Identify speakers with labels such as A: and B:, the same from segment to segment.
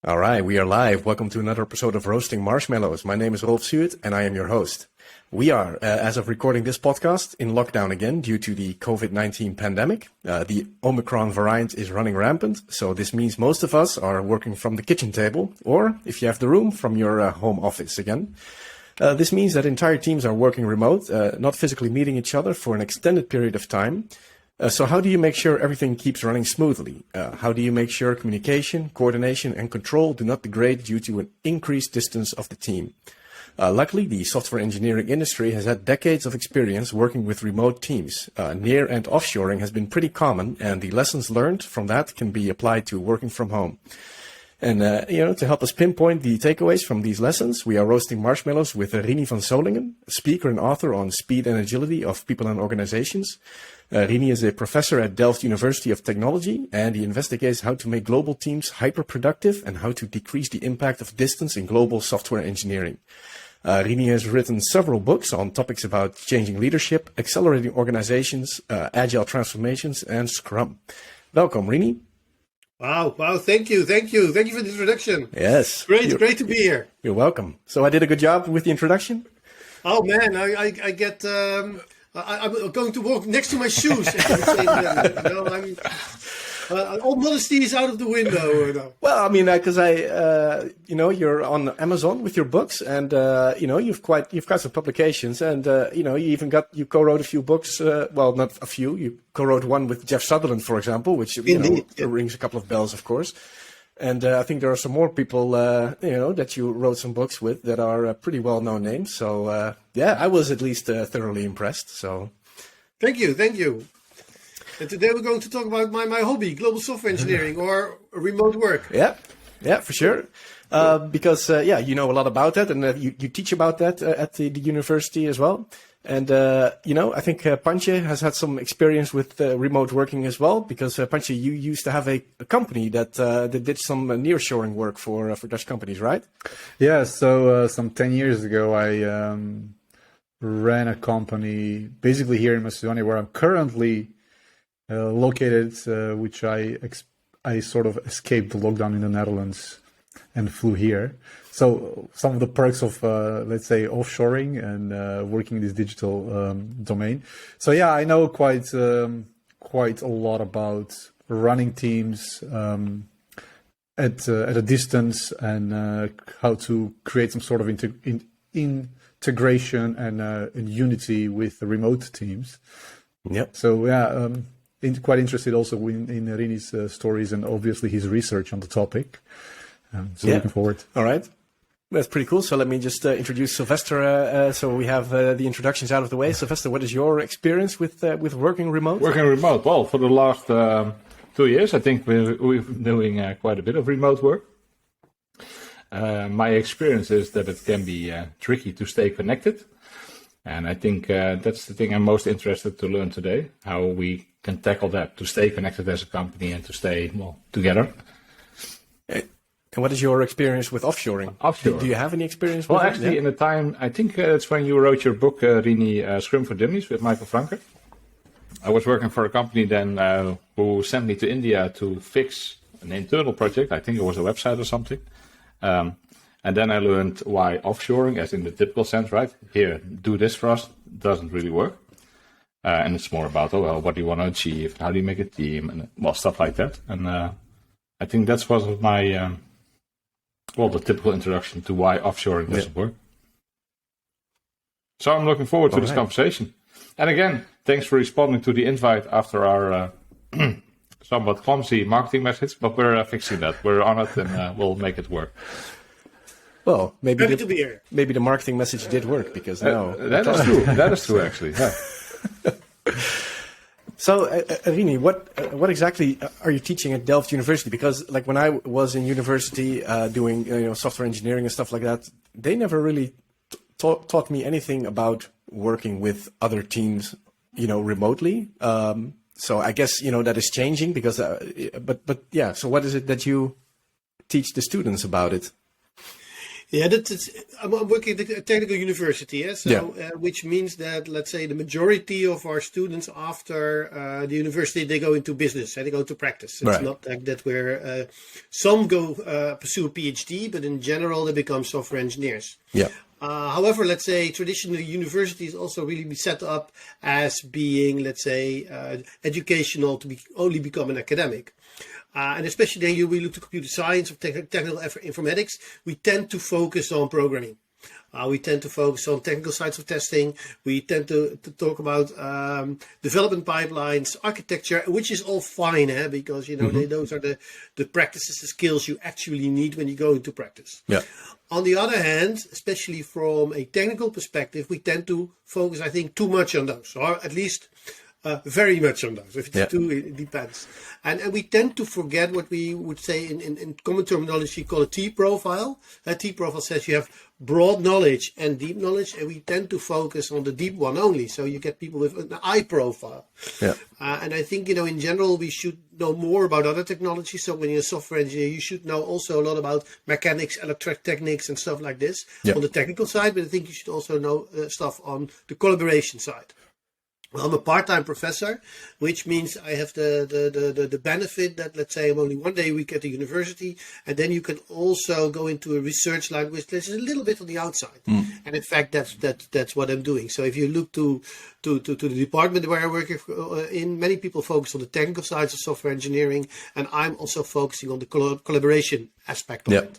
A: All right, we are live. Welcome to another episode of Roasting Marshmallows. My name is Rolf Zuid and I am your host. We are, as of recording this podcast, in lockdown again due to the COVID-19 pandemic. The Omicron variant is running rampant, so this means most of us are working from the kitchen table, or if you have the room, from your home office again. This means that entire teams are working remote, not physically meeting each other for an extended period of time. So how do you make sure everything keeps running smoothly? How do you make sure communication, coordination, and control do not degrade due to an increased distance of the team? Luckily, the software engineering industry has had decades of experience working with remote teams. Near and offshoring has been pretty common, and the lessons learned from that can be applied to working from home. And, to help us pinpoint the takeaways from these lessons, we are roasting marshmallows with Rini van Solingen, a speaker and author on speed and agility of people and organizations. Rini is a professor at Delft University of Technology, and he investigates how to make global teams hyper-productive and how to decrease the impact of distance in global software engineering. Rini has written several books on topics about changing leadership, accelerating organizations, agile transformations, and Scrum. Welcome, Rini.
B: Wow. Thank you for the introduction.
A: Yes.
B: Great to be here.
A: You're welcome. So I did a good job with the introduction?
B: Oh man, I get, I'm going to walk next to my shoes. All modesty is out of the window.
A: Well, I mean, because you're on Amazon with your books, and you've got some publications, and you co-wrote a few books. Well, not a few. You co-wrote one with Jeff Sutherland, for example, which rings a couple of bells, of course. And I think there are some more people, that you wrote some books with that are pretty well-known names. So I was at least thoroughly impressed. So,
B: thank you. And today we're going to talk about my hobby, global software engineering or remote work.
A: Yeah, for sure. Because you know a lot about that, and you teach about that at the university as well. And I think Panche has had some experience with remote working as well, because Panche, you used to have a company that did some nearshoring work for Dutch companies, right?
C: Yeah. So some 10 years ago, I ran a company basically here in Macedonia, where I'm currently located, which I sort of escaped the lockdown in the Netherlands and flew here. So some of the perks of, let's say, offshoring and working in this digital domain. So yeah, I know quite a lot about running teams at a distance, and how to create some sort of integration and unity with the remote teams.
A: Yep.
C: So yeah, quite interested also in Rini's stories and obviously his research on the topic. Looking forward.
A: All right. That's pretty cool. So let me just introduce Sylvester. So we have the introductions out of the way. Sylvester, what is your experience with working remote?
D: Working remote? Well, for the last 2 years, I think we've been doing quite a bit of remote work. My experience is that it can be tricky to stay connected. And I think that's the thing I'm most interested to learn today, how we can tackle that, to stay connected as a company and to stay together.
A: And what is your experience with offshoring?
D: Offshore.
A: Do you have any experience with
D: actually, in the time, I think it's when you wrote your book, Rini, Scrum for Dummies with Michael Franke. I was working for a company then who sent me to India to fix an internal project. I think it was a website or something. And then I learned why offshoring, as in the typical sense, right? Here, do this for us, doesn't really work. And it's more about, what do you want to achieve? How do you make a team? And, stuff like that. And I think that was my... the typical introduction to why offshoring doesn't work. So I'm looking forward to this conversation. And again, thanks for responding to the invite after our somewhat clumsy marketing message, but we're fixing that. We're on it, and we'll make it work.
A: Well, maybe
B: the
A: marketing message did work, because now...
D: That is true. That is true, actually. Yeah.
A: So, Rini, what exactly are you teaching at Delft University? Because, like, when I was in university doing software engineering and stuff like that, they never really taught me anything about working with other teams, remotely. So I guess that is changing because, but yeah. So what is it that you teach the students about it?
B: Yeah, I'm working at a technical university, which means that, let's say, the majority of our students after the university, they go into business and they go to practice. It's not like that where some go pursue a PhD, but in general, they become software engineers.
A: Yeah.
B: However, let's say traditionally universities also really be set up as being, let's say, educational to only become an academic. And especially then we look to computer science or technical informatics, we tend to focus on programming. We tend to focus on technical sides of testing. We tend to talk about development pipelines, architecture, which is all fine, because those are the practices, the skills you actually need when you go into practice.
A: Yeah.
B: On the other hand, especially from a technical perspective, we tend to focus, I think, too much on those, or at least very much on those. If it's too, it depends. And we tend to forget what we would say in common terminology called a T profile. A T profile says you have broad knowledge and deep knowledge, and we tend to focus on the deep one only. So you get people with an I profile. Yeah. And I think, in general, we should know more about other technologies. So when you're a software engineer, you should know also a lot about mechanics, electrotechnics, and stuff like this on the technical side. But I think you should also know stuff on the collaboration side. Well, I'm a part-time professor, which means I have the benefit that, let's say, I'm only 1 day a week at the university, and then you can also go into a research line which is a little bit on the outside. And in fact, that's what I'm doing. So if you look to the department where I work in, many people focus on the technical sides of software engineering, and I'm also focusing on the collaboration aspect of it.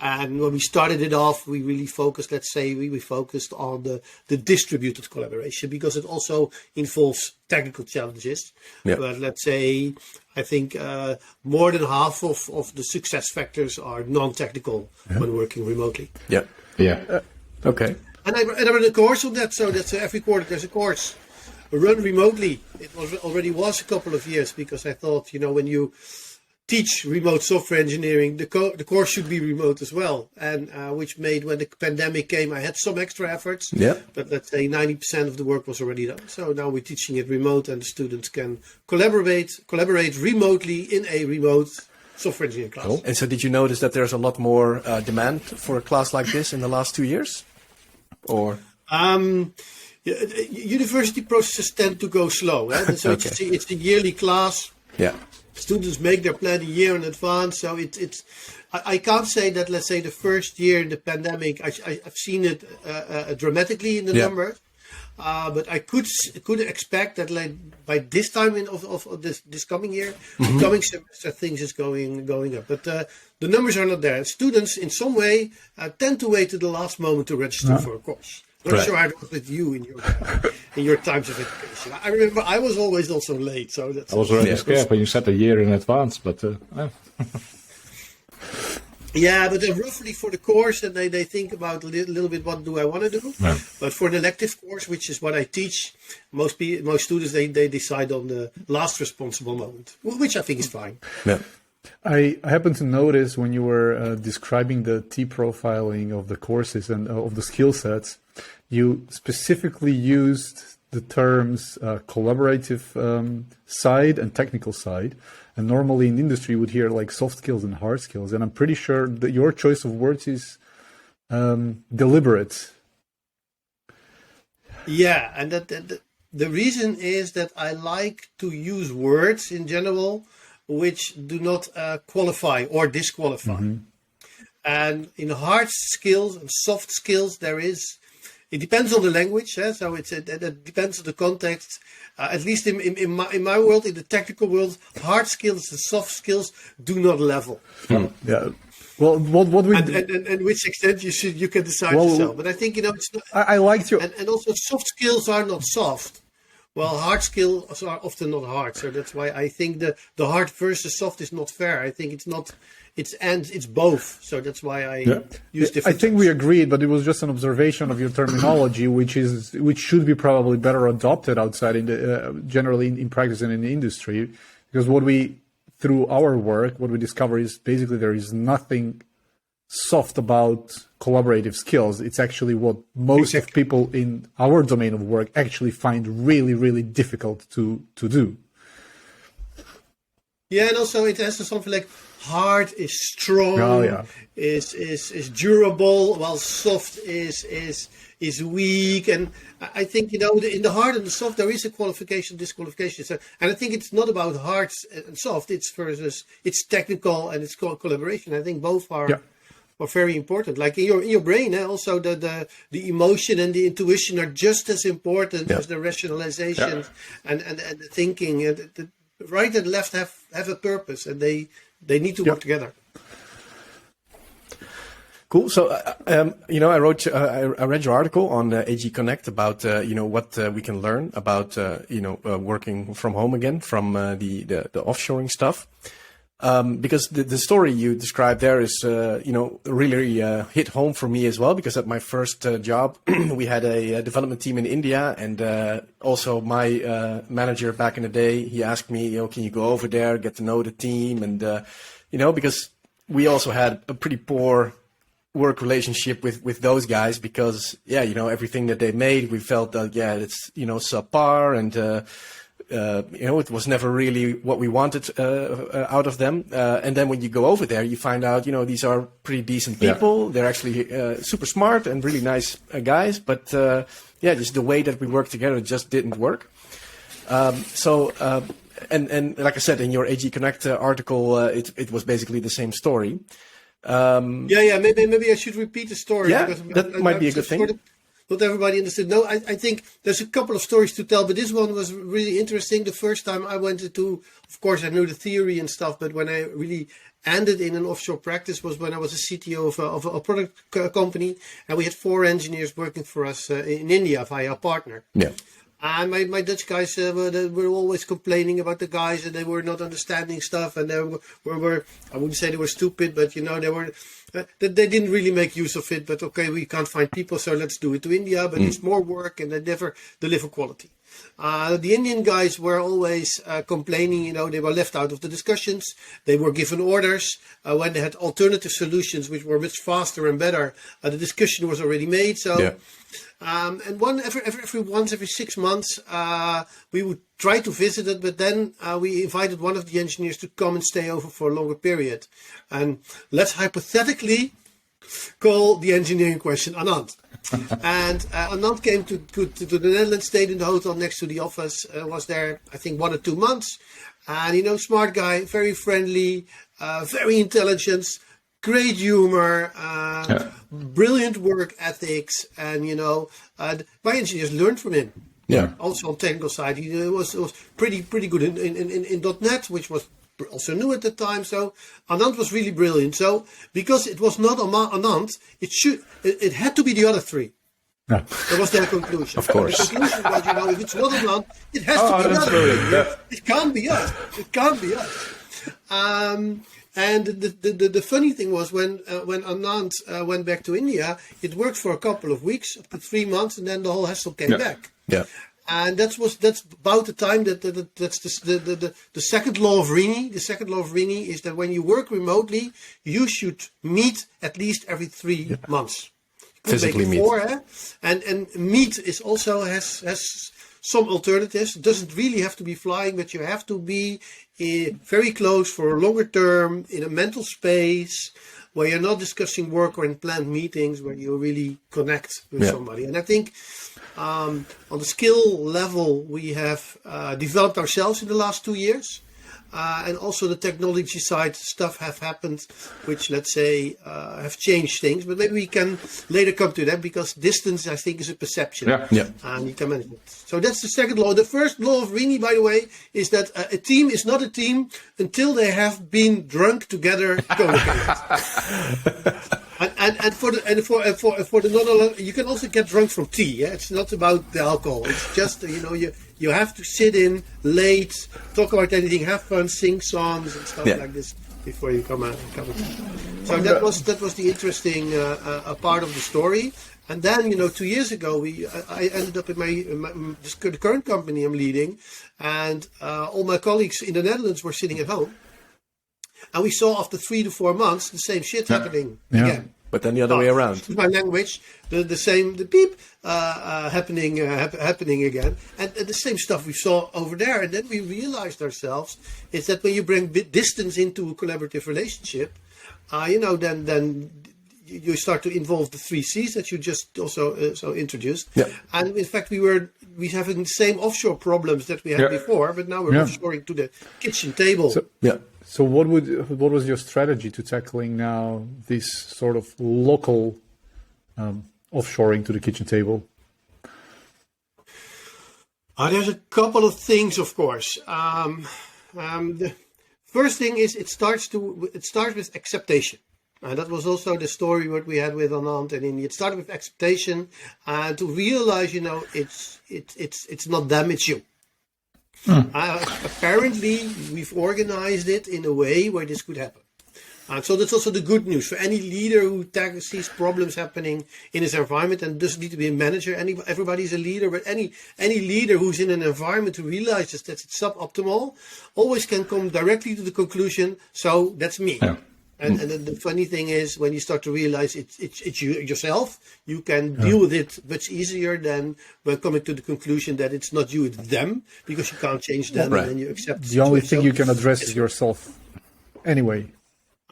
B: And when we started it off, we really focused, let's say, we focused on the distributed collaboration because it also involves technical challenges. But let's say, I think more than half of the success factors are non-technical when working remotely.
A: Okay.
B: And I run a course on that, so that's every quarter there's a course run remotely. It already was a couple of years because I thought, when you teach remote software engineering, the course should be remote as well. And which made, when the pandemic came, I had some extra efforts. But let's say 90% of the work was already done. So now we're teaching it remote, and the students can collaborate remotely in a remote software engineering class.
A: Cool. And so did you notice that there's a lot more demand for a class like this in the last 2 years? Or
B: university processes tend to go slow. So it's a yearly class. Students make their plan a year in advance, so I can't say that, let's say, the first year in the pandemic, I've seen it dramatically in the numbers, but I could expect that, like, by this time of this coming year, the coming semester, things is going up. But the numbers are not there. Students, in some way, tend to wait to the last moment to register for a course. Not sure I was with you in your times of education. I remember I was always also late, so that's.
D: I was already scared when you said a year in advance, but.
B: Yeah, but roughly for the course, and they think about a little bit what do I want to do. But for the elective course, which is what I teach, most students they decide on the last responsible moment, which I think is fine.
C: I happen to notice when you were describing the T profiling of the courses and of the skill sets, you specifically used the terms collaborative side and technical side. And normally in industry, you would hear like soft skills and hard skills. And I'm pretty sure that your choice of words is deliberate.
B: Yeah, and the reason is that I like to use words in general which do not qualify or disqualify. And in hard skills and soft skills, it depends on the language. So it depends on the context. At least in my world, in the technical world, hard skills and soft skills do not level.
C: Well, what we
B: and which extent you can decide yourself. But I think it's not.
C: I liked your
B: and also soft skills are not soft. Well, hard skills are often not hard, so that's why I think the hard versus soft is not fair. I think it's both, so that's why I use different.
C: I think we agreed, but it was just an observation of your terminology, which should be probably better adopted outside generally in practice and in the industry, because through our work, what we discover is basically there is nothing soft about collaborative skills. It's actually what most of people in our domain of work actually find really, really difficult to do.
B: Yeah, and also it has something like hard is strong, is durable, while soft is weak. And I think, in the hard and the soft there is a qualification, disqualification. So, and I think it's not about hard and soft. It's technical and it's collaboration. I think both are very important. Like in your brain, also the emotion and the intuition are just as important as the rationalization and the thinking. The right and left have a purpose, and they need to work together.
A: Cool. So, I read your article on AG Connect about, what we can learn about, working from home again from the offshoring stuff. Because the story you described there is, really hit home for me as well. Because at my first job, we had a development team in India, and also my manager back in the day, he asked me, can you go over there, get to know the team, and because we also had a pretty poor work relationship with those guys, because everything that they made, we felt that it's subpar, and it was never really what we wanted out of them. And then when you go over there, you find out, these are pretty decent people. They're actually super smart and really nice guys. But just the way that we work together just didn't work. And like I said, in your AG Connect article, it was basically the same story.
B: Maybe I should repeat the story.
A: Yeah,
B: because
A: that might be a good thing.
B: Not everybody understood. No, I think there's a couple of stories to tell, but this one was really interesting. The first time I went into, of course, I knew the theory and stuff, but when I really ended in an offshore practice was when I was a CTO of a product company, and we had 4 engineers working for us in India via a partner.
A: Yeah.
B: And my Dutch guys were always complaining about the guys, and they were not understanding stuff, and they were I wouldn't say they were stupid, but they didn't really make use of it. But okay, we can't find people, so let's do it to India. But it's more work, and they never deliver quality. The Indian guys were always complaining, they were left out of the discussions. They were given orders when they had alternative solutions, which were much faster and better. The discussion was already made. So, and every 6 months, we would try to visit it, but then we invited one of the engineers to come and stay over for a longer period. And let's hypothetically call the engineer in question Anand. And Anand came to the Netherlands, stayed in the hotel next to the office, was there, I think, 1 or 2 months. And, smart guy, very friendly, very intelligent, great humor, brilliant work ethics. And, my engineers learned from him.
A: Yeah.
B: Also on technical side, he was pretty good in .NET, which was also new at the time. So Anand was really brilliant. So because it was not Anand, it had to be the other 3.
C: Yeah.
B: That was their conclusion.
A: Of course.
B: The conclusion was, if it's not Anand, it has to be the other 3. It can't be us. It can't be us. And the funny thing was when Anand went back to India, it worked for a couple of weeks, up to 3 months, and then the whole hassle came back.
A: Yeah.
B: And that's about the time that's the second law of Rini. The second law of Rini is that when you work remotely, you should meet at least every 3 months. You could
A: Physically
B: make it 4, and meet is also has some alternatives. It doesn't really have to be flying, but you have to be very close for a longer term in a mental space where you're not discussing work or in planned meetings, where you really connect with somebody. And I think on the skill level, we have developed ourselves in the last 2 years. And also the technology side stuff have happened, which, let's say, have changed things. But maybe we can later come to that, because distance, I think, is a perception. And you can manage it. So that's the second law. The first law of Rini, by the way, is that a team is not a team until they have been drunk together, communicated. And for the non, you can also get drunk from tea. Yeah? It's not about the alcohol. It's just you have to sit in late, talk about anything, have fun, sing songs and stuff like this before you come out. So that was the interesting part of the story. And then 2 years ago, I ended up in the current company I'm leading, and all my colleagues in the Netherlands were sitting at home. And we saw after 3 to 4 months the same shit happening again.
A: But then the other way around.
B: My language, the beep happening again, and the same stuff we saw over there. And then we realized ourselves is that when you bring distance into a collaborative relationship, then you start to involve the 3 C's that you just also so introduced. Yeah. And in fact, we having the same offshore problems that we had before, but now we're offshoring to the kitchen table.
C: So what was your strategy to tackling now this sort of local offshoring to the kitchen table?
B: There's a couple of things, of course. The first thing is it starts with acceptation. And that was also the story what we had with Anand and India. It started with acceptation and to realize, it's not them, it's you. Apparently, we've organized it in a way where this could happen. So that's also the good news for any leader who sees problems happening in his environment and doesn't need to be a manager. Everybody's a leader, but any leader who's in an environment who realizes that it's suboptimal always can come directly to the conclusion, so that's me. Yeah. And the funny thing is, when you start to realize it's you yourself, you can deal with it much easier than when coming to the conclusion that it's not you, it's them, because you can't change them, and then you accept
C: the only thing you can address is yourself. Anyway.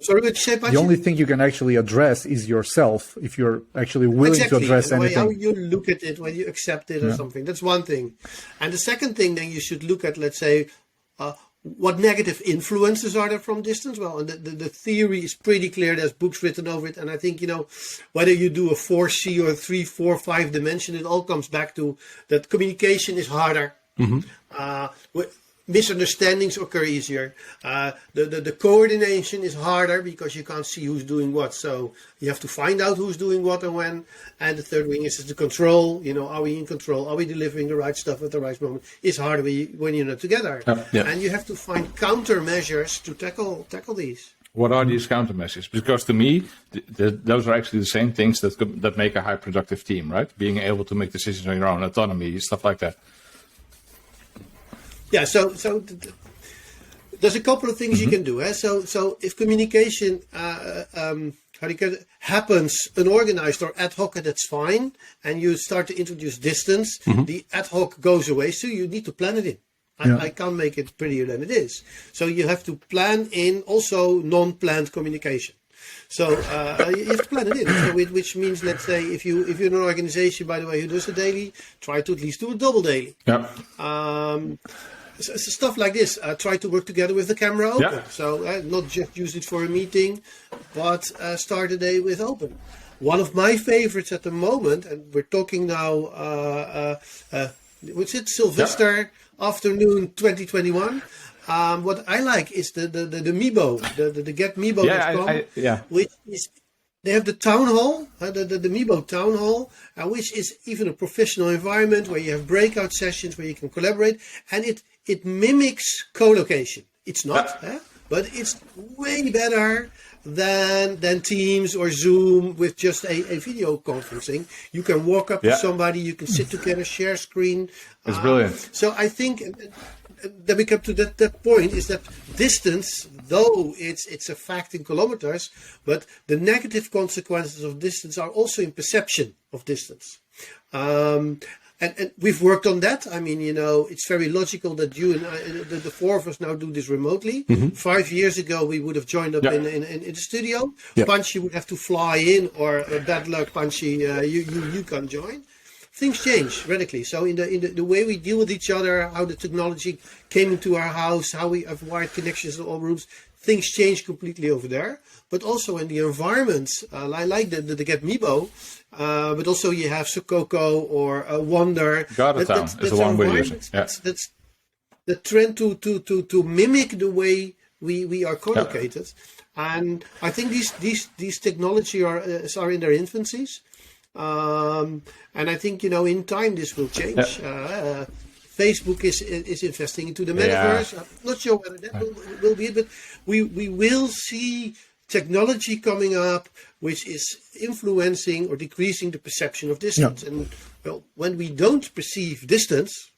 B: Sorry, what you say, Pachi?
C: The only thing you can actually address is yourself, if you're actually willing to address anything.
B: How you look at it, when you accept it or something. That's one thing. And the second thing, then you should look at, let's say, what negative influences are there from distance? Well, and the theory is pretty clear. There's books written over it. And I think, whether you do a 4C or a 3, 4, 5 dimension, it all comes back to that communication is harder. Mm-hmm. Misunderstandings occur easier. The coordination is harder because you can't see who's doing what. So you have to find out who's doing what and when. And the third thing is the control. Are we in control? Are we delivering the right stuff at the right moment? It's harder when you're not together. And you have to find countermeasures to tackle these.
D: What are these countermeasures? Because to me, those are actually the same things that make a high productive team, right? Being able to make decisions on your own, autonomy, stuff like that.
B: Yeah, so there's a couple of things you can do. So if communication happens unorganized or ad hoc, that's fine, and you start to introduce distance, the ad hoc goes away, so you need to plan it in. I can't make it prettier than it is. So you have to plan in also non-planned communication. So you have to plan it in. So which means, let's say, if you're in an organization, by the way, who does a daily, try to at least do a double daily. Yeah. So stuff like this. Try to work together with the camera open. Yeah. So not just use it for a meeting, but start the day with open. One of my favorites at the moment, and we're talking now, what's it, Sylvester afternoon 2021. What I like is the Meebo, the getmeebo.com, which is, they have the town hall, the Meebo town hall, which is even a professional environment where you have breakout sessions where you can collaborate, and it mimics co-location. It's not, but it's way better than Teams or Zoom with just a video conferencing. You can walk up to somebody, you can sit together, share screen.
D: It's brilliant.
B: So I think that we come to that point is that distance, though it's a fact in kilometers, but the negative consequences of distance are also in perception of distance. And we've worked on that. I mean, it's very logical that you and I, the four of us now do this remotely. 5 years ago, we would have joined up in the studio. Punchy would have to fly in, or bad luck, Punchy, you can join. Things change radically. So in the way we deal with each other, how the technology came into our house, how we have wired connections in all rooms, things change completely over there. But also in the environments, like the Get Meebo, but also you have Sokoko or Wonder.
D: That's is the one we're using.
B: That's the trend to mimic the way we are co-located. And I think these technology are in their infancies. And I think, in time this will change. Facebook is investing into the metaverse. I'm not sure whether that will be it, but we will see technology coming up which is influencing or decreasing the perception of distance. And when we don't perceive distance,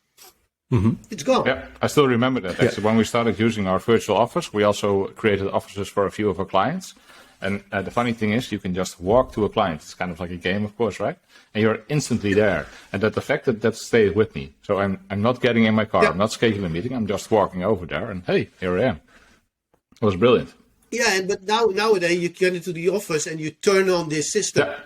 B: it's gone.
D: Yeah, I still remember that. Actually, when we started using our virtual office, we also created offices for a few of our clients. And the funny thing is, you can just walk to a client. It's kind of like a game, of course, right? And you're instantly there. And that affected that stayed with me. So I'm not getting in my car.
B: Yeah.
D: I'm not scheduling a meeting. I'm just walking over there. And hey, here I am. It was brilliant.
B: Yeah, but nowadays you get into the office and you turn on this system.
D: Yeah.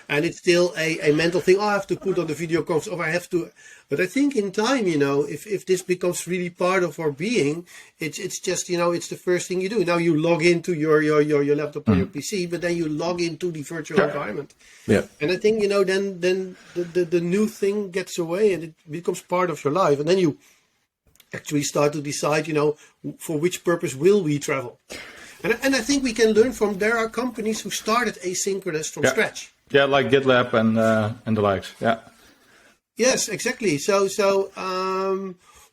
B: And it's still a mental thing. Oh, I have to put on the video conference, or I have to. But I think in time, if this becomes really part of our being, it's just, it's the first thing you do. Now you log into your laptop or your PC, but then you log into the virtual environment.
A: Yeah.
B: And I think, then the new thing gets away and it becomes part of your life. And then you actually start to decide, for which purpose will we travel. And I think we can learn from, there are companies who started asynchronous from scratch.
D: Yeah, like GitLab and the likes. Yeah.
B: Yes, exactly. So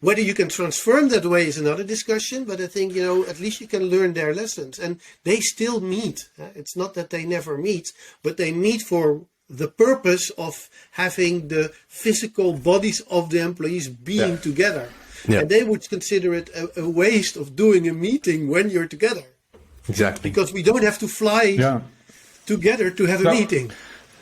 B: whether you can transform that way is another discussion. But I think at least you can learn their lessons, and they still meet. It's not that they never meet, but they meet for the purpose of having the physical bodies of the employees being together.
A: Yeah.
B: And they would consider it a waste of doing a meeting when you're together.
A: Exactly.
B: Because we don't have to fly together to have a meeting.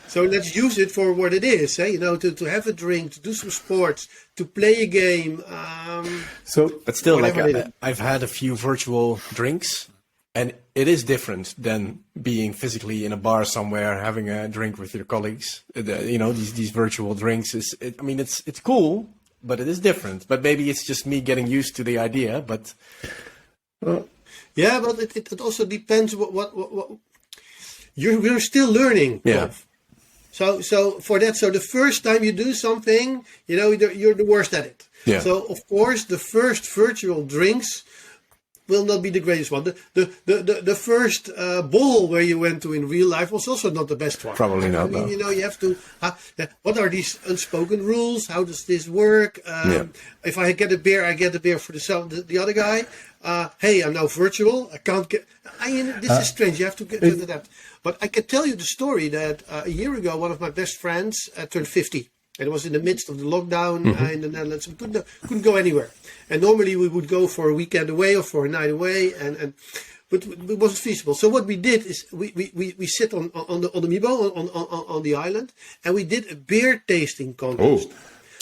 B: So let's use it for what it is, to have a drink, to do some sports, to play a game.
A: But still,
B: whatever
A: I've had a few virtual drinks, and it is different than being physically in a bar somewhere having a drink with your colleagues. These virtual drinks it's cool, but it is different. But maybe it's just me getting used to the idea. But
B: yeah, but it also depends what we're still learning.
A: Yeah.
B: So for that, the first time you do something, you're the worst at it.
A: Yeah.
B: So of course, the first virtual drinks will not be the greatest one. The first ball where you went to in real life was also not the best one.
A: Probably not.
B: You have to. What are these unspoken rules? How does this work? If I get a beer, I get a beer for the other guy. Hey, I'm now virtual. I can't get. This is strange. You have to get to that. But I can tell you the story that a year ago, one of my best friends turned 50. And it was in the midst of the lockdown in the Netherlands. We couldn't go anywhere. And normally we would go for a weekend away or for a night away, but it wasn't feasible. So what we did is we sit on the Mibo on the island, and we did a beer tasting contest.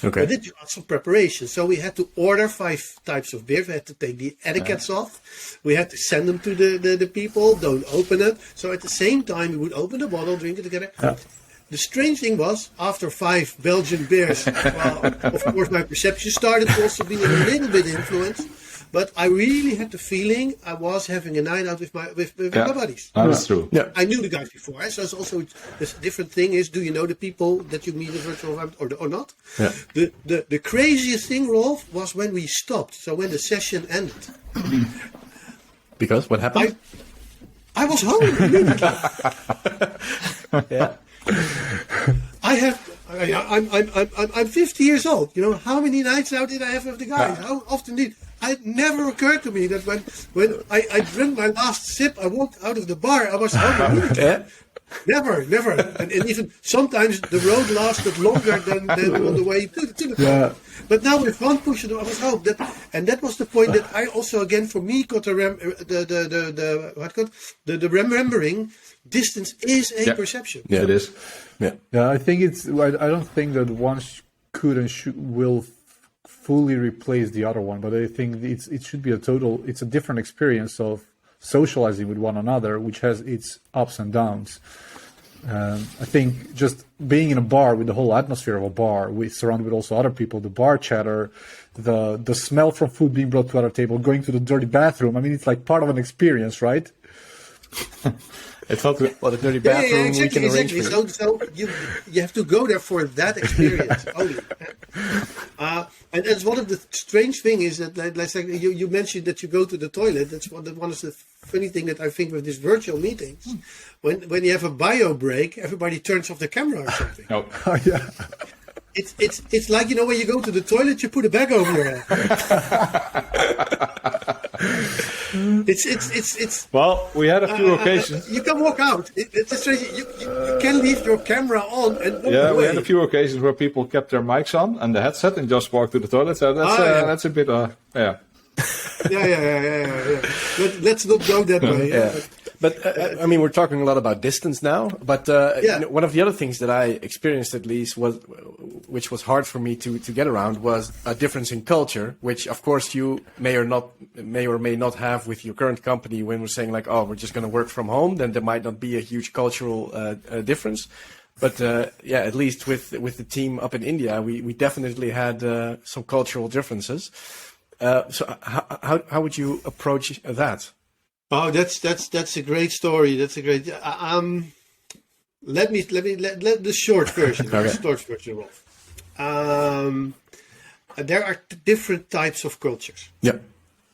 A: Oh, okay.
B: We did some preparation. So we had to order 5 types of beer. We had to take the etiquettes off. We had to send them to the people. Don't open it. So at the same time, we would open the bottle, drink it together. The strange thing was, after 5 Belgian beers, of course my perception started also being a little bit influenced. But I really had the feeling I was having a night out with my buddies.
D: That's true.
A: Yeah.
B: I knew the guys before, so it's also this different thing is, do you know the people that you meet in virtual environment or not?
A: Yeah.
B: The craziest thing, Rolf, was when we stopped. So when the session ended.
A: Because what happened?
B: I was home immediately.
A: Yeah.
B: I'm 50 years old. How many nights out did I have with the guys? How often did it never occurred to me that when I drank my last sip, I walked out of the bar, I was home immediately.
A: Yeah.
B: Never. And even sometimes the road lasted longer than on the way to the car. But now with one push, I was home. That was the point that I also, again, for me, got the remembering. Distance is a perception.
A: Yeah,
D: it is.
C: Yeah, I think I don't think that one could and will fully replace the other one, but I think it should be it's a different experience of socializing with one another, which has its ups and downs. I think just being in a bar with the whole atmosphere of a bar, surrounded with also other people, the bar chatter, the smell from food being brought to our table, going to the dirty bathroom. I mean, it's like part of an experience, right?
A: It's not the dirty bathroom we can arrange for you.
B: So you have to go there for that experience only. And it's one of the strange things is that, like you mentioned that you go to the toilet. That's one of the funny thing that I think with these virtual meetings. When you have a bio break, everybody turns off the camera or something.
D: Oh.
C: Yeah.
B: It's like, when you go to the toilet, you put a bag over your head. It's.
D: Well, we had a few occasions.
B: You can walk out. It's a strange. You can leave your camera on and walk away.
D: We had a few occasions where people kept their mics on and the headset and just walked to the toilet. So that's a bit, yeah.
B: Yeah. Let's not go that way.
A: Yeah. But I mean, we're talking a lot about distance now. But one of the other things that I experienced, at least, which was hard for me to get around, was a difference in culture, which of course you may or may not have with your current company. When we're saying like, oh, we're just going to work from home, then there might not be a huge cultural difference. But at least with the team up in India, we definitely had some cultural differences. So how would you approach that?
B: Oh, that's a great story. That's a great. Let the short version.
A: Okay.
B: The short version, Rolf. There are different types of cultures.
A: Yeah.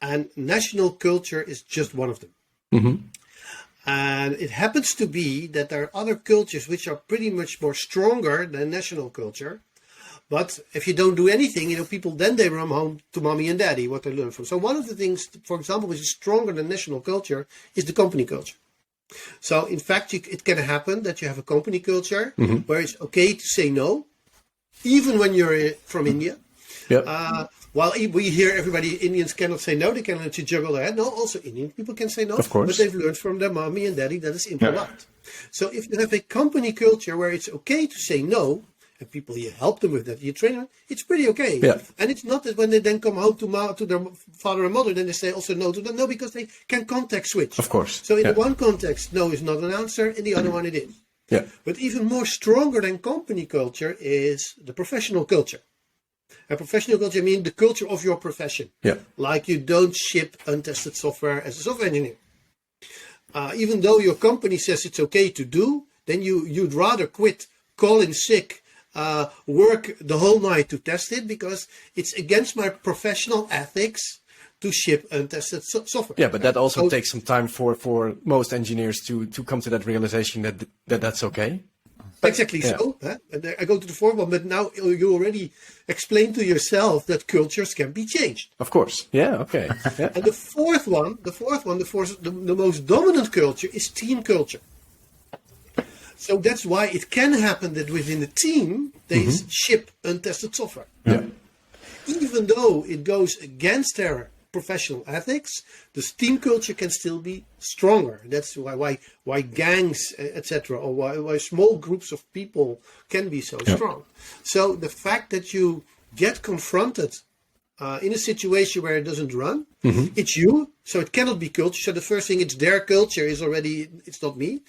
B: And national culture is just one of them.
A: Mm-hmm.
B: And it happens to be that there are other cultures which are pretty much more stronger than national culture. But if you don't do anything, people then they run home to mommy and daddy, what they learn from. So one of the things, for example, which is stronger than national culture is the company culture. So in fact, it can happen that you have a company culture where it's okay to say no, even when you're from India.
A: Yeah.
B: While we hear Indians cannot say no, they can let you juggle their head. No, also Indian people can say no,
A: of course.
B: But they've learned from their mommy and daddy that is impolite. So if you have a company culture where it's okay to say no, and people, you help them with that, you train them, it's pretty okay.
A: Yeah.
B: And it's not that when they then come home to their father and mother, then they say also no to them. No, because they can context switch.
A: Of course.
B: So in the one context, no is not an answer. In the other one, it is.
A: Yeah.
B: But even more stronger than company culture is the professional culture. And professional culture means the culture of your profession.
A: Yeah.
B: Like you don't ship untested software as a software engineer. Even though your company says it's okay to do, then you'd rather quit, call in sick, work the whole night to test it because it's against my professional ethics to ship untested software.
A: Yeah, but that also takes some time for most engineers to come to that realization that that's okay.
B: Exactly so. And I go to the fourth one, but now you already explained to yourself that cultures can be changed.
A: Of course. Yeah, okay. Yeah.
B: And the most dominant culture is team culture. So that's why it can happen that within a team, they ship untested software.
A: Yeah.
B: Even though it goes against their professional ethics, the team culture can still be stronger. That's why gangs, etc., or why small groups of people can be so strong. So the fact that you get confronted in a situation where it doesn't run, it's you, so it cannot be culture. So the first thing, it's their culture, is already, it's not me.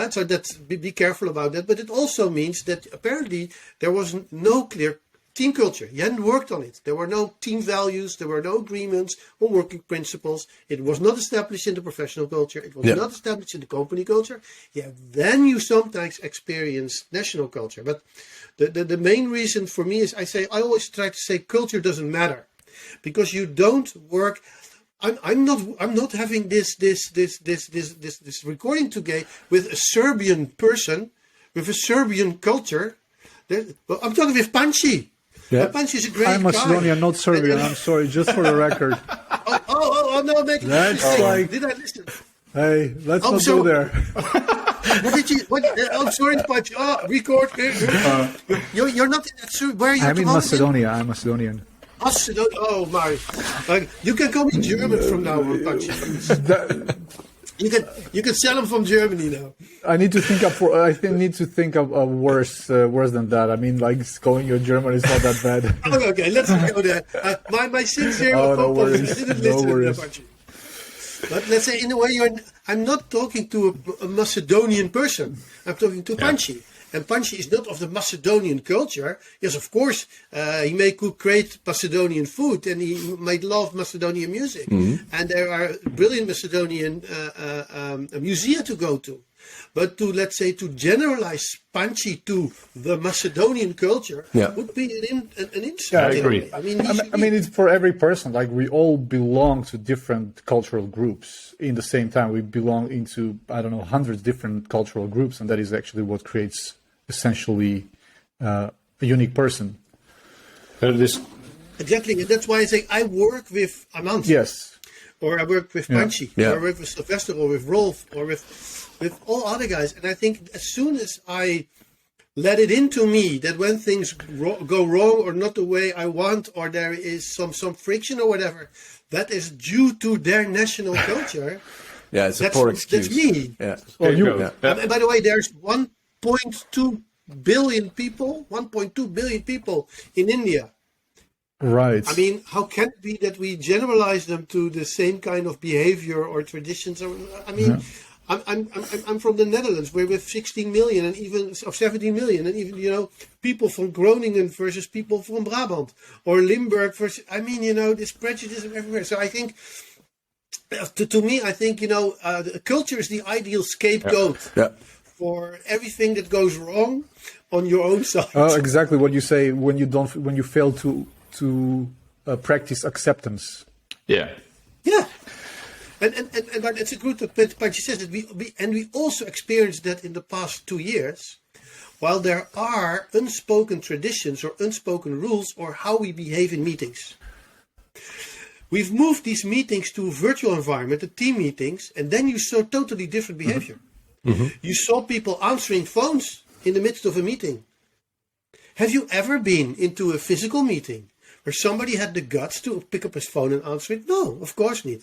B: So that's be careful about that. But it also means that apparently there was no clear team culture. You hadn't worked on it. There were no team values. There were no agreements or working principles. It was not established in the professional culture. It was not established in the company culture. Yeah, then you sometimes experience national culture. But the main reason for me is I always try to say culture doesn't matter, because you don't work. I'm not having this recording today with a Serbian person with a Serbian culture. I'm talking with Panchi.
C: Yeah.
B: Panchi is a great
C: I'm Macedonian,
B: guy.
C: Not Serbian. I'm sorry, just for the record.
B: Oh no, make
C: That's like.
B: Did I listen?
C: Hey, let's not go there.
B: What did you? I'm sorry, Panchi. Record. You're not in that. Where are you?
C: I'm in Macedonia. I'm Macedonian.
B: Macedonia. Oh my! You can call me German from now on, Panchi. You can sell them from Germany now.
C: I need to think of. I need to think of worse than that. I mean, like calling you German is not that bad.
B: Okay, let's go there. My sincere apologies. I didn't listen. But let's say, in a way, I'm not talking to a Macedonian person. I'm talking to Panchi. And Panchi is not of the Macedonian culture. Yes, of course, he may cook great Macedonian food, and he might love Macedonian music. And there are brilliant Macedonian museums to go to. But to generalize Panchi to the Macedonian culture would be an insult.
D: Yeah, I agree.
C: I mean, it's for every person. Like, we all belong to different cultural groups. In the same time, we belong into, hundreds of different cultural groups, and that is actually what creates essentially a unique person.
B: Exactly, and that's why I say I work with Anand.
C: Yes.
B: Or I work with Panchi, or I work with Sylvester, or with Rolf, or with all other guys. And I think as soon as I let it into me that when things go wrong or not the way I want, or there is some friction or whatever, that is due to their national culture,
A: Yeah, it's a poor excuse.
B: That's me.
A: Yeah.
C: Well, you,
D: Yeah.
B: And by the way, there's 1.2 billion people in India.
C: right.
B: I mean, how can it be that we generalize them to the same kind of behavior or traditions? I mean, I'm from the Netherlands, where we have 16 million and even or 17 million, and even people from Groningen versus people from Brabant or Limburg versus. I mean, this prejudice everywhere. So I think, to me, I think culture is the ideal scapegoat
A: Yeah.
B: for everything that goes wrong on your own side.
C: Exactly what you say when you fail to practice acceptance.
D: Yeah.
B: Yeah. And it's a good point. She says that we also experienced that in the past 2 years, while there are unspoken traditions or unspoken rules or how we behave in meetings. We've moved these meetings to a virtual environment, the team meetings, and then you saw totally different behavior. Mm-hmm. You saw people answering phones in the midst of a meeting. Have you ever been into a physical meeting where somebody had the guts to pick up his phone and answer it? No, of course not.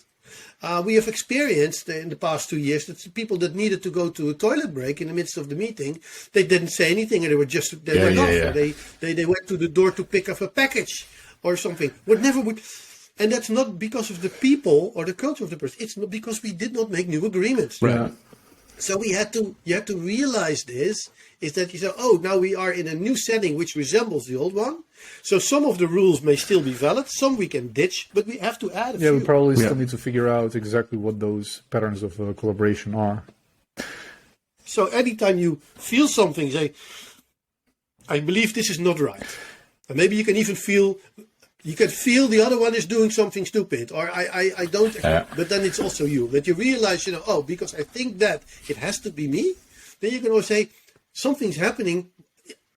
B: We have experienced in the past 2 years that people that needed to go to a toilet break in the midst of the meeting, they didn't say anything and they went off. Or they went to the door to pick up a package or something. And that's not because of the people or the culture of the person. It's not because we did not make new agreements.
C: Right.
B: So you have to realize this, is that you say, now we are in a new setting which resembles the old one. So some of the rules may still be valid, some we can ditch, but we have to add a few.
C: We probably still need to figure out exactly what those patterns of collaboration are.
B: So anytime you feel something, say, I believe this is not right. And maybe you can even feel the other one is doing something stupid, or I don't, but then it's also you. That you realize, because I think that it has to be me, then you can always say, something's happening.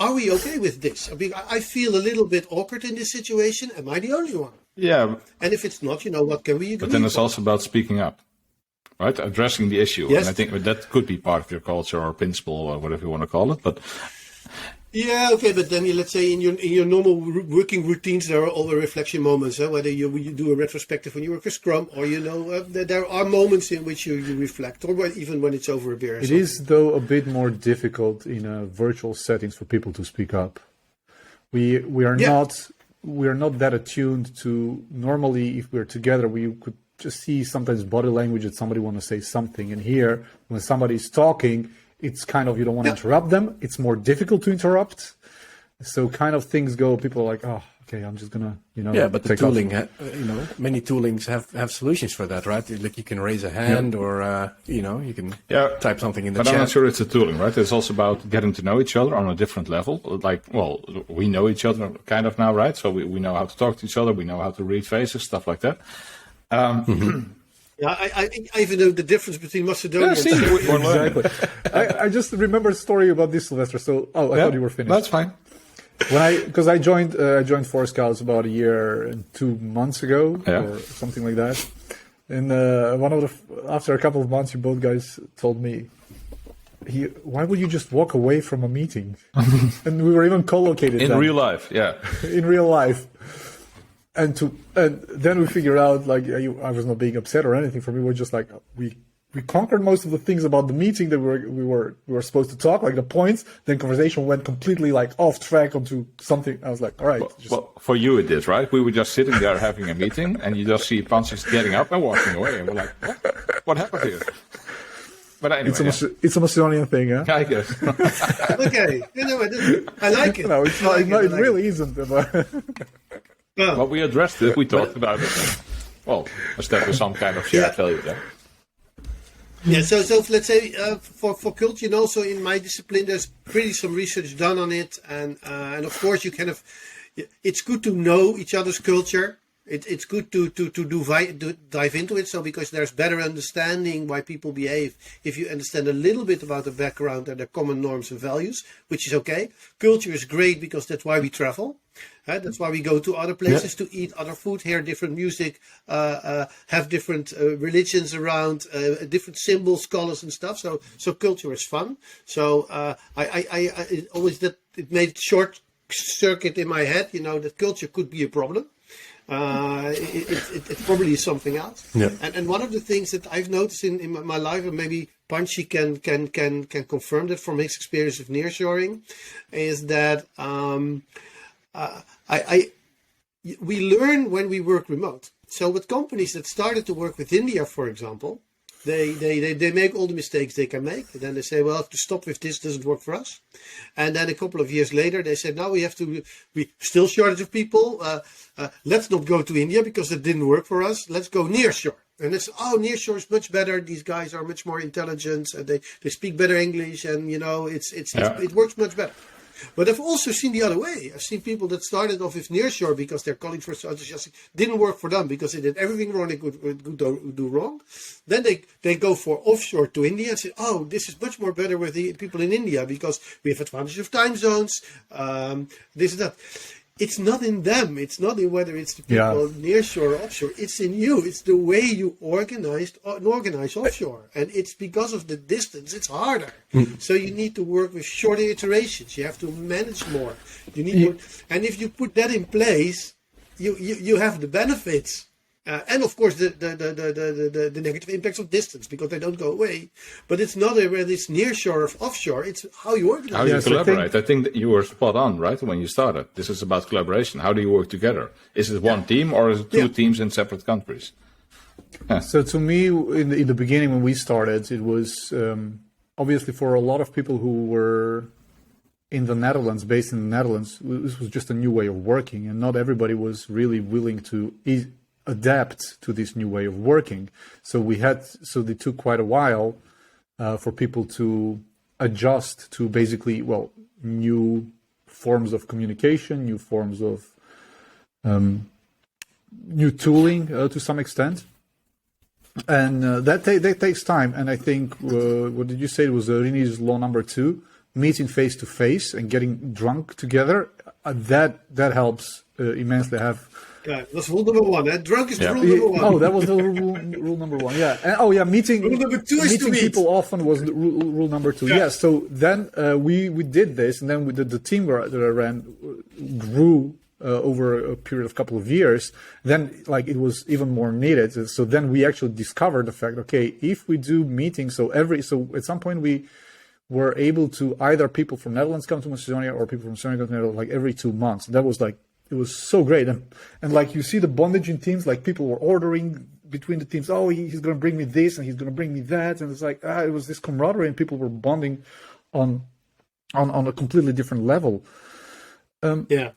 B: Are we okay with this? I feel a little bit awkward in this situation. Am I the only one?
D: Yeah.
B: And if it's not, what can we agree?
D: But then it's also about speaking up, right? Addressing the issue.
B: Yes.
D: And I think that could be part of your culture or principle or whatever you want to call it. But
B: yeah, okay, but then let's say in your normal working routines, there are all the reflection moments. Whether you do a retrospective when you work a Scrum, or there are moments in which you reflect, or even when it's over a beer.
C: It is, though, a bit more difficult in virtual settings for people to speak up. We are not that attuned to. Normally, if we're together, we could just see sometimes body language that somebody want to say something, and here when somebody's talking, it's kind of, you don't want to interrupt them. It's more difficult to interrupt. So kind of things go, people are like, okay, I'm just going to,
A: Yeah, but the tooling, many toolings have solutions for that, right? Like you can raise a hand or, you can type something in the chat.
D: But I'm not sure it's a tooling, right? It's also about getting to know each other on a different level. Like, well, we know each other kind of now, right? So we know how to talk to each other. We know how to read faces, stuff like that.
B: Yeah, I even know the difference between Macedonian and
C: exactly. I just remember a story about this, Sylvester. So, I thought you were finished.
D: That's fine.
C: Because I joined Four Scouts about a year and 2 months ago, or something like that. And after a couple of months, you both guys told me, why would you just walk away from a meeting? And we were even co-located
D: in real life, yeah.
C: In real life. And then we figured out, like, I was not being upset or anything. For me, we're just like, we conquered most of the things about the meeting that we were supposed to talk, like the points. Then conversation went completely like off track onto something. I was like, all right.
D: Well, for you it did, right? We were just sitting there having a meeting, and you just see Pansis getting up and walking away, and we're like, what happened here? But anyway,
C: it's a Macedonian thing, yeah.
D: I guess.
B: Okay, I like it.
C: No, it's not. It really isn't.
D: But we addressed it. We talked about it. And, established some kind of shared value there.
B: Yeah, so let's say for culture, and also in my discipline, there's pretty some research done on it, and of course it's good to know each other's culture. It's good to dive into it, so because there's better understanding why people behave if you understand a little bit about the background and their common norms and values, which is okay. Culture is great because that's why we travel. That's why we go to other places to eat other food, hear different music, have different religions around, different symbols, colors, and stuff. So culture is fun. So I always it made short circuit in my head, that culture could be a problem. It's probably something else.
A: Yeah.
B: And one of the things that I've noticed in my life, and maybe Panchi can confirm that from his experience of nearshoring, is that we learn when we work remote. So with companies that started to work with India, for example, they make all the mistakes they can make. And then they say, well, to stop with this doesn't work for us. And then a couple of years later, they said, now we still shortage of people. Let's not go to India because it didn't work for us. Let's go nearshore. And it's, nearshore is much better. These guys are much more intelligent and they speak better English. And, it works much better. But I've also seen the other way. I've seen people that started off with nearshore because their colleagues were so enthusiastic, didn't work for them because they did everything wrong they could do wrong. Then they go for offshore to India and say, this is much more better with the people in India because we have advantage of time zones, this and that. It's not in them. It's not in whether it's the people nearshore or offshore. It's in you. It's the way you organize offshore. And it's because of the distance, it's harder. So you need to work with shorter iterations. You have to manage more. You need more. And if you put that in place, you have the benefits. And of course the negative impacts of distance because they don't go away. But it's not whether it's nearshore or offshore. It's how you organize.
D: How you collaborate. I think that you were spot on, right, when you started. This is about collaboration. How do you work together? Is it one team or is it two teams in separate countries? Yeah.
C: So to me, in the beginning when we started, it was obviously for a lot of people who were in the Netherlands, based in the Netherlands, this was just a new way of working, and not everybody was really willing to adapt to this new way of working. So they took quite a while for people to adjust to basically, new forms of communication, new forms of new tooling to some extent. And that takes time. And I think, what did you say? It was Rini's law number 2, meeting face to face and getting drunk together. That helps immensely.
B: Yeah, that's rule number 1. Drunk is the rule number 1.
C: Oh, that was the rule number 1. Yeah. And, meeting.
B: Rule number 2 is to meet
C: people often was the rule number 2. Yeah. So then we did this, and then the team that I ran grew over a period of couple of years. Then it was even more needed. So then we actually discovered the fact, okay, if we do meetings, so at some point we were able to either people from Netherlands come to Macedonia or people from Macedonia come to Netherlands every 2 months. And that was it was so great. And you see the bondage in teams, people were ordering between the teams, he's going to bring me this and he's going to bring me that. And it's it was this camaraderie and people were bonding on a completely different level.
B: Yeah.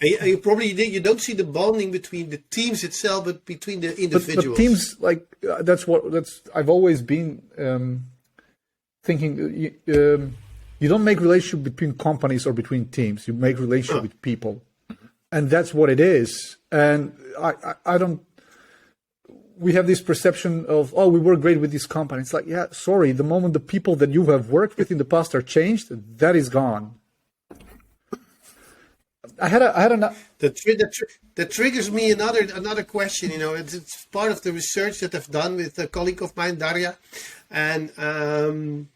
B: You probably you don't see the bonding between the teams itself, but between the individuals.
C: But teams, I've always been thinking, you don't make relationship between companies or between teams. You make relationship with people. And that's what it is. And I don't, we have this perception of, we work great with this company. It's sorry, the moment the people that you have worked with in the past are changed, that is gone. I had
B: that triggers me another question. It's part of the research that I've done with a colleague of mine, Daria, and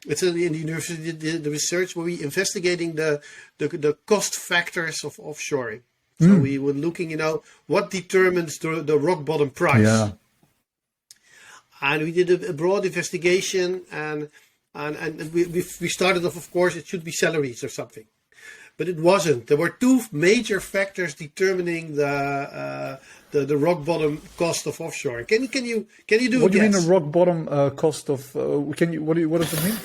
B: it's in the university. The research where we investigating the cost factors of offshoring. So we were looking, what determines the rock bottom price. Yeah. And we did a broad investigation, and we started off, of course, it should be salaries or something. But it wasn't. There were 2 major factors determining the rock bottom cost of offshore. Can you do
C: what
B: a guess?
C: What do you mean a rock bottom cost of? What does it mean?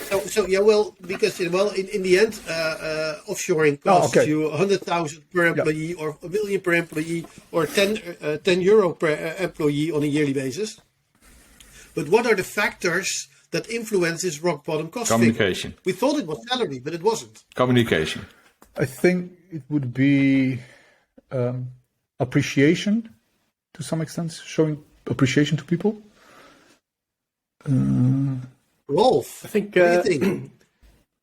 B: Because in the end, offshoring costs you 100,000 per employee, or 1 million per employee, or 10 euro per employee on a yearly basis. But what are the factors that influence this rock bottom cost?
D: Communication.
B: Figure? We thought it was salary, but it wasn't.
D: Communication.
C: I think it would be appreciation to some extent, showing appreciation to people.
B: Rolf,
A: I think,
B: what do you think?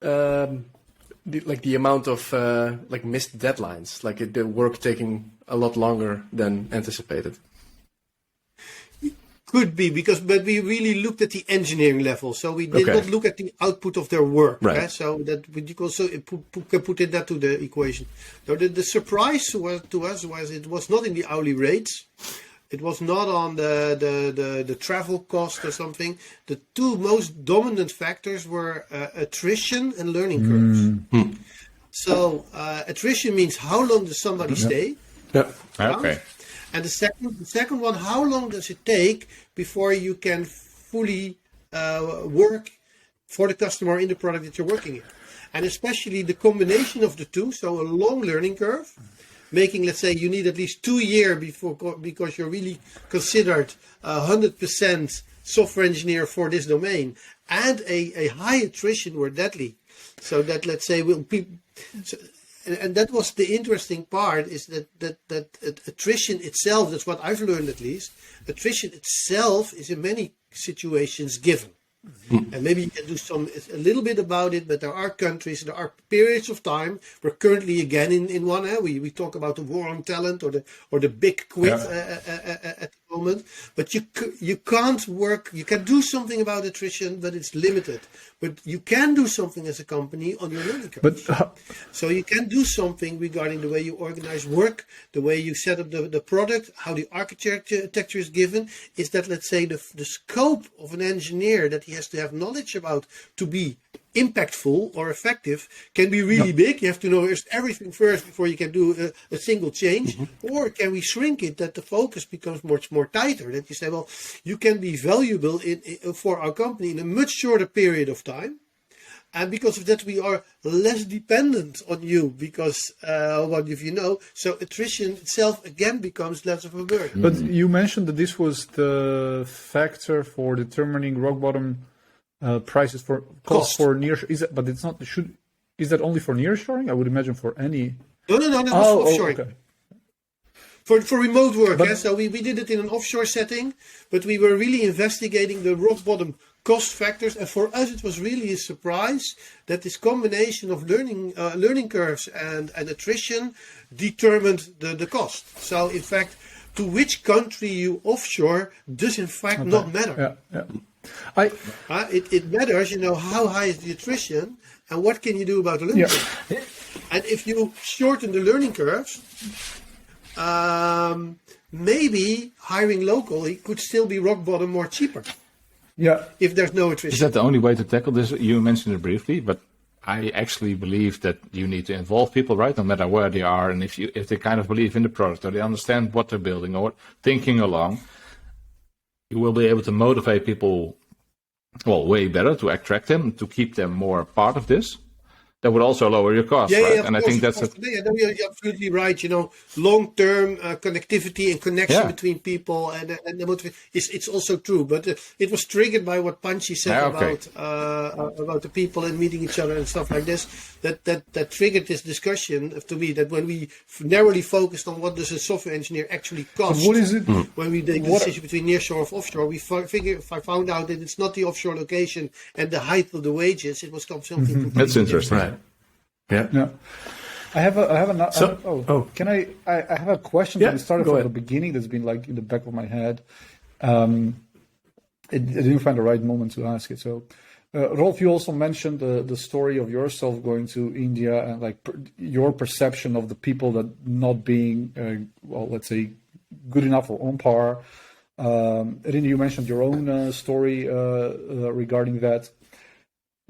A: the amount of missed deadlines, the work taking a lot longer than anticipated.
B: Could be but we really looked at the engineering level, so we did not look at the output of their work.
A: Right.
B: So that you also put in that to the equation. Now the surprise to us was it was not in the hourly rates, it was not on the travel cost or something. The two most dominant factors were attrition and learning curves. So attrition means how long does somebody stay?
A: Yeah.
D: Okay.
B: And the second one, how long does it take before you can fully work for the customer in the product that you're working in? And especially the combination of the two, so a long learning curve, making, let's say, you need at least 2 years because you're really considered 100% software engineer for this domain, and a high attrition were deadly. So that, let's say, and that was the interesting part, is that attrition itself, that's what I've learned at least, attrition itself is in many situations given. And maybe you can do a little bit about it, but there are countries, there are periods of time. We're currently again in one. We talk about the war on talent or the big quit at the moment. But you can't work. You can do something about attrition, but it's limited. But you can do something as a company on your learning curve. So you can do something regarding the way you organize work, the way you set up the product, how the architecture is given. Is that, let's say, the scope of an engineer that he has to have knowledge about to be impactful or effective can be really big. You have to know everything first before you can do a single change. Or can we shrink it that the focus becomes much more tighter, that you say, well, you can be valuable for our company in a much shorter period of time. And because of that, we are less dependent on you because what if you know, so attrition itself again becomes less of a burden.
C: But you mentioned that this was the factor for determining rock bottom prices for cost for nearshore. Is it? But it's not. Is that only for nearshoring? I would imagine for any.
B: No. Offshoring.
C: Okay.
B: For remote work, so we did it in an offshore setting, but we were really investigating the rock bottom cost factors, and for us it was really a surprise that this combination of learning curves and attrition determined the cost. So in fact, to which country you offshore does in fact not matter. It matters, how high is the attrition and what can you do about the learning curve. And if you shorten the learning curves, maybe hiring locally could still be rock bottom more cheaper.
C: Yeah.
B: If there's no attrition.
D: Is that the only way to tackle this? You mentioned it briefly, but I actually believe that you need to involve people, right? No matter where they are, and if they kind of believe in the product or they understand what they're building or thinking along, you will be able to motivate people, way better, to attract them, to keep them more part of this. That would also lower your costs, right? And I think that's
B: you're absolutely right. Long-term connectivity and connection between people and the motivation. It's also true, but it was triggered by what Panchi said about the people and meeting each other and stuff like this. That triggered this discussion to me. That when we narrowly focused on what does a software engineer actually cost,
C: what is it?
B: When we did the decision between nearshore or offshore, we found out that it's not the offshore location and the height of the wages. It was something completely
D: That's interesting.
B: different.
A: Yeah.
C: I have a question that started from the beginning that's been like in the back of my head. I didn't find the right moment to ask it. So, Rolf, you also mentioned the story of yourself going to India and your perception of the people that not being, let's say, good enough or on par. Rini, you mentioned your own story regarding that.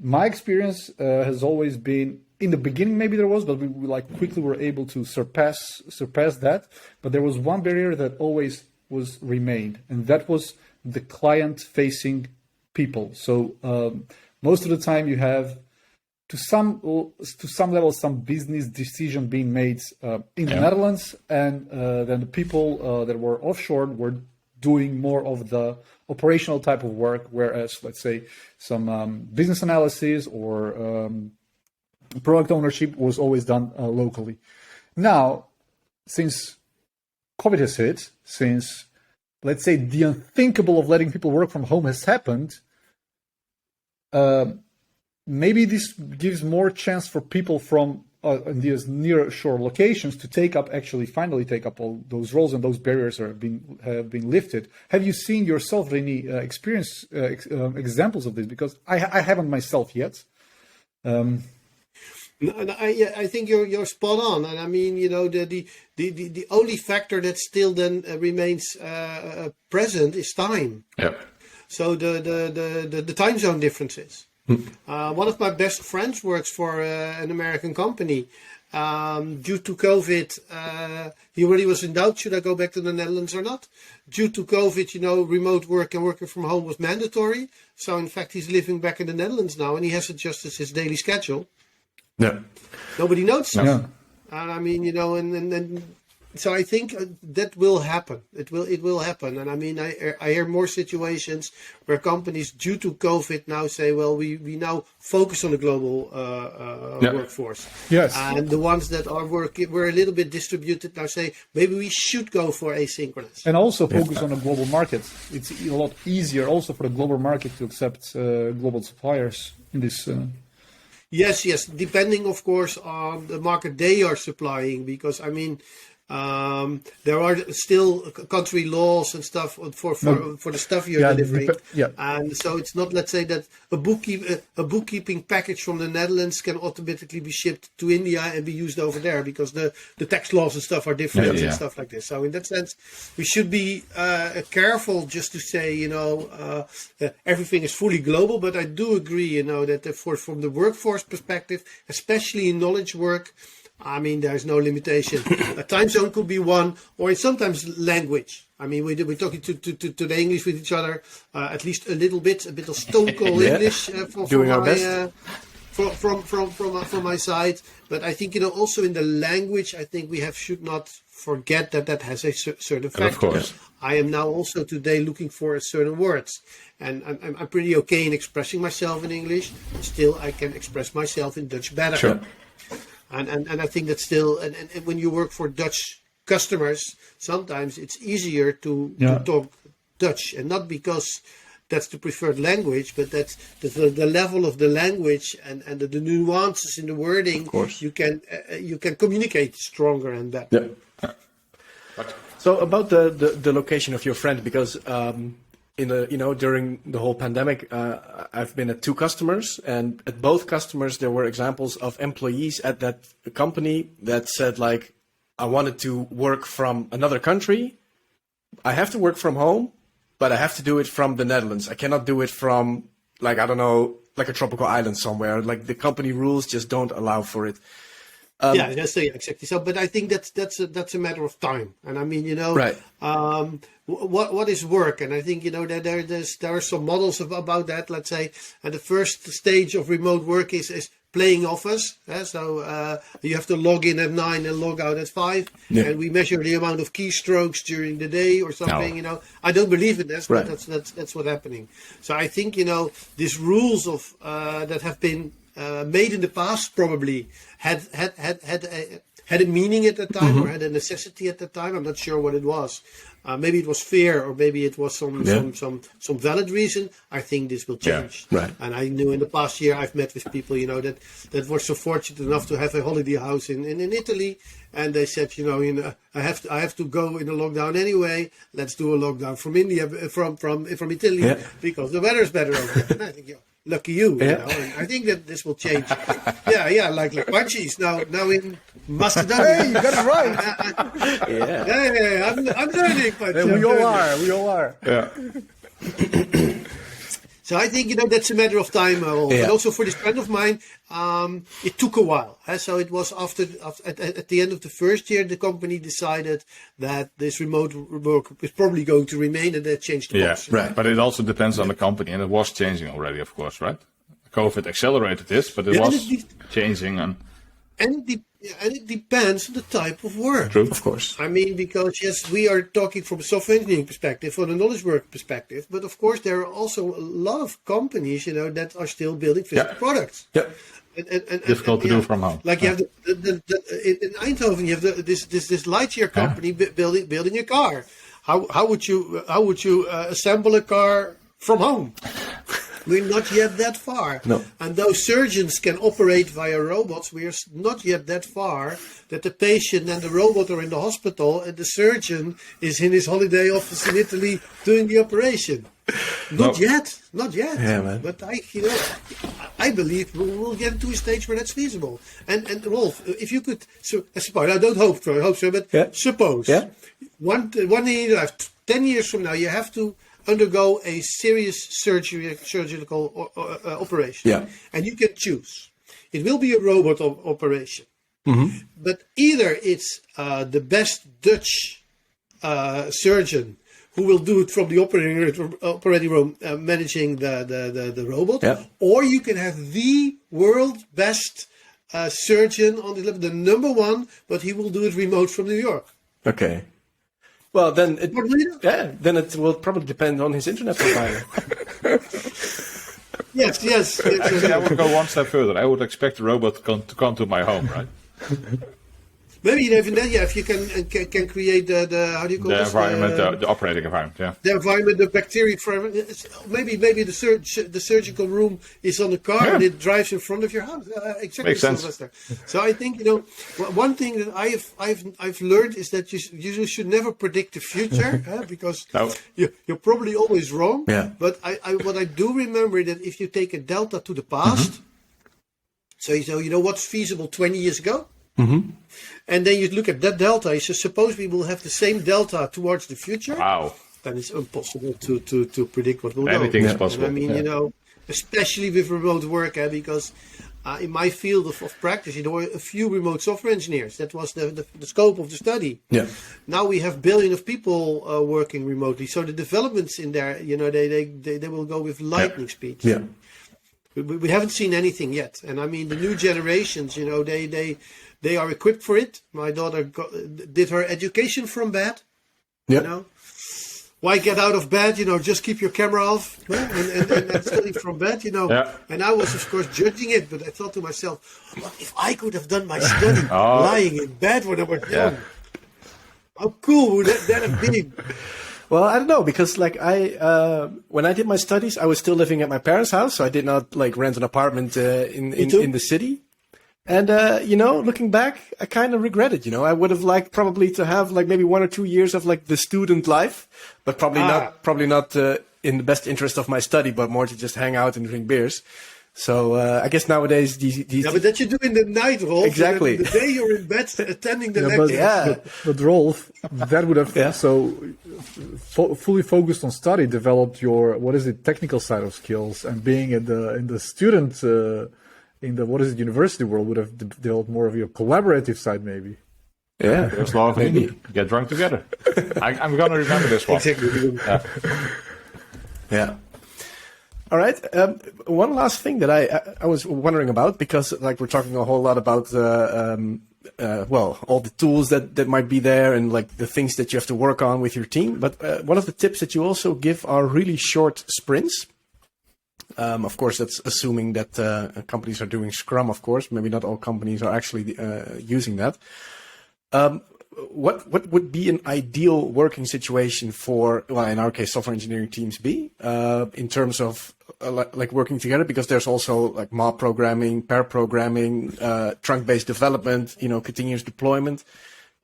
C: My experience has always been, in the beginning maybe there was, but we quickly were able to surpass that. But there was one barrier that always remained, and that was the client-facing people. So most of the time you have, to some level, some business decision being made in the Netherlands, and then the people that were offshore were doing more of the operational type of work, whereas, let's say, some business analysis or product ownership was always done locally. Now, since COVID has hit, since, let's say, the unthinkable of letting people work from home has happened, maybe this gives more chance for people from in these near shore locations to finally take up all those roles, and those barriers have been lifted. Have you seen yourself, Rini, experience examples of this? Because I haven't myself yet.
B: No, I think you're spot on, and I mean, the only factor that still then remains present is time.
D: Yeah.
B: So the time zone differences. One of my best friends works for an American company. Due to COVID, he already was in doubt, should I go back to the Netherlands or not? Due to COVID, remote work and working from home was mandatory. So in fact, he's living back in the Netherlands now, and he has adjusted his daily schedule.
A: Yeah.
B: Nobody noticed.
C: Yeah.
B: And I mean, and so I think that will happen. It will happen. And I mean, I hear more situations where companies, due to COVID, now say, well, we now focus on the global workforce.
C: Yes.
B: And the ones that were a little bit distributed now say, maybe we should go for asynchronous.
C: And also focus on the global market. It's a lot easier also for the global market to accept global suppliers in this.
B: Yes. Depending, of course, on the market they are supplying, because I mean, there are still country laws and stuff for the stuff you're delivering. And so it's not, let's say, that a bookkeeping package from the Netherlands can automatically be shipped to India and be used over there, because the tax laws and stuff are different and stuff like this. So in that sense, we should be careful just to say, everything is fully global. But I do agree, that from the workforce perspective, especially in knowledge work, I mean, there's no limitation. A time zone could be one, or sometimes language. I mean, we're talking to the English with each other, at least a bit of stone cold English
A: doing our best.
B: From my side. But I think, also in the language, I think we should not forget that has a certain factor.
D: Of course.
B: I am now also today looking for certain words, and I'm pretty okay in expressing myself in English. Still, I can express myself in Dutch better.
A: Sure.
B: And I think that still, and when you work for Dutch customers, sometimes it's easier to talk Dutch, and not because that's the preferred language, but that's the level of the language and the nuances in the wording.
A: Of course.
B: You can communicate stronger and better.
A: Yeah. So about the location of your friend, because during the whole pandemic, I've been at 2 customers, and at both customers there were examples of employees at that company that said, like, I wanted to work from another country. I have to work from home, but I have to do it from the Netherlands. I cannot do it from, like, I don't know, like a tropical island somewhere. Like, the company rules just don't allow for it.
B: Exactly. So, but I think that's a matter of time. And I mean,
A: right.
B: What is work? And I think, there are some models about that. Let's say, and the first stage of remote work is playing office. So you have to log in at 9 and log out at 5, and we measure the amount of keystrokes during the day or something.
D: No.
B: I don't believe in this, but
A: Right.
B: that's what's happening. So I think these rules of that have been made in the past probably had a meaning at the time, or had a necessity at the time. I'm not sure what it was. Maybe it was fear, or maybe it was some valid reason. I think this will change.
A: Yeah, right.
B: And I knew in the past year I've met with people, that were so fortunate enough to have a holiday house in Italy, and they said, I have to go in a lockdown anyway. Let's do a lockdown from India, from Italy, because the weather is better over there. And I think, lucky you, And I think that this will change. like Punchies now in Macedonia.
C: Hey, you got it right.
B: I'm learning, Punchies.
C: We all are.
D: Yeah.
B: So I think, that's a matter of time. But also for this friend of mine, it took a while. So it was at the end of the first year, the company decided that this remote work is probably going to remain, and they changed the box.
A: Right.
D: But it also depends on the company, and it was changing already, of course, right? COVID accelerated this, but it was changing.
B: And it depends on the type of work.
D: True.
A: Of course.
B: I mean, because yes, we are talking from a software engineering perspective, from a knowledge work perspective, but of course there are also a lot of companies, that are still building physical products.
A: Yeah.
B: And
D: Difficult to do from home.
B: Like you have in Eindhoven, you have this Lightyear company building a car. How would you assemble a car from home. We're not yet that far.
A: No.
B: And those surgeons can operate via robots. We are not yet that far that the patient and the robot are in the hospital and the surgeon is in his holiday office in Italy doing the operation. Not yet.
A: Yeah, man.
B: But I believe we'll get to a stage where that's feasible. And Rolf, if you could, I don't hope so, but suppose one day in your life, 10 years from now, you have to undergo a serious surgical operation. Yeah. And you can choose. It will be a robot operation. Mm-hmm. But either it's the best Dutch surgeon who will do it from the operating room managing the robot, or you can have the world's best surgeon on the level, the number one, but he will do it remote from New York.
A: Okay. Well, then it will probably depend on his internet provider.
B: Yes.
D: Actually, I would go one step further. I would expect the robot to come to my home, right?
B: Maybe even then, if you can create the how do you call
D: the
B: this?
D: environment, the operating environment,
B: the environment, the bacteria environment. Maybe the surgical room is on the car and it drives in front of your house. Exactly.
D: Makes sense.
B: So I think one thing that I've learned is that you should never predict the future because you're probably always wrong.
A: Yeah.
B: But what I do remember that if you take a delta to the past, so you know what's feasible 20 years ago. Mm-hmm. And then you look at that delta. You say, suppose we will have the same delta towards the future.
D: Wow.
B: Then it's impossible to predict what will go.
D: Anything is possible.
B: And I mean, especially with remote work, because in my field of practice, there were a few remote software engineers. That was the scope of the study. Yeah. Now we have billions of people working remotely. So the developments in there, they will go with lightning speed.
A: Yeah.
B: We haven't seen anything yet. And I mean, the new generations, they are equipped for it. My daughter did her education from bed. Yeah. Why get out of bed? Just keep your camera off and study from bed. Yeah. And I was, of course, judging it, but I thought to myself, well, if I could have done my study lying in bed when I was young, how cool would that have been?
A: Well, I don't know, because when I did my studies, I was still living at my parents' house, so I did not rent an apartment in the city. And looking back, I kind of regret it. I would have liked probably to have maybe 1 or 2 years of the student life, but probably not in the best interest of my study, but more to just hang out and drink beers. So I guess nowadays these
B: but that you do in the night, Rolf.
A: Exactly.
B: The day you're in bed attending the lecture.
C: But Rolf, that would have fully focused on study, developed your technical side of skills, and being in the student in the university world would have developed more of your collaborative side, maybe.
D: Yeah, there's a lot of maybe get drunk together. I'm gonna remember this one.
B: Exactly.
A: Yeah. All right. One last thing that I was wondering about, because we're talking a whole lot about all the tools that might be there and the things that you have to work on with your team. But one of the tips that you also give are really short sprints. Of course, that's assuming that companies are doing Scrum. Of course, maybe not all companies are actually using that. What would be an ideal working situation for, in our case, software engineering teams be in terms of working together? Because there's also mob programming, pair programming, trunk-based development, continuous deployment.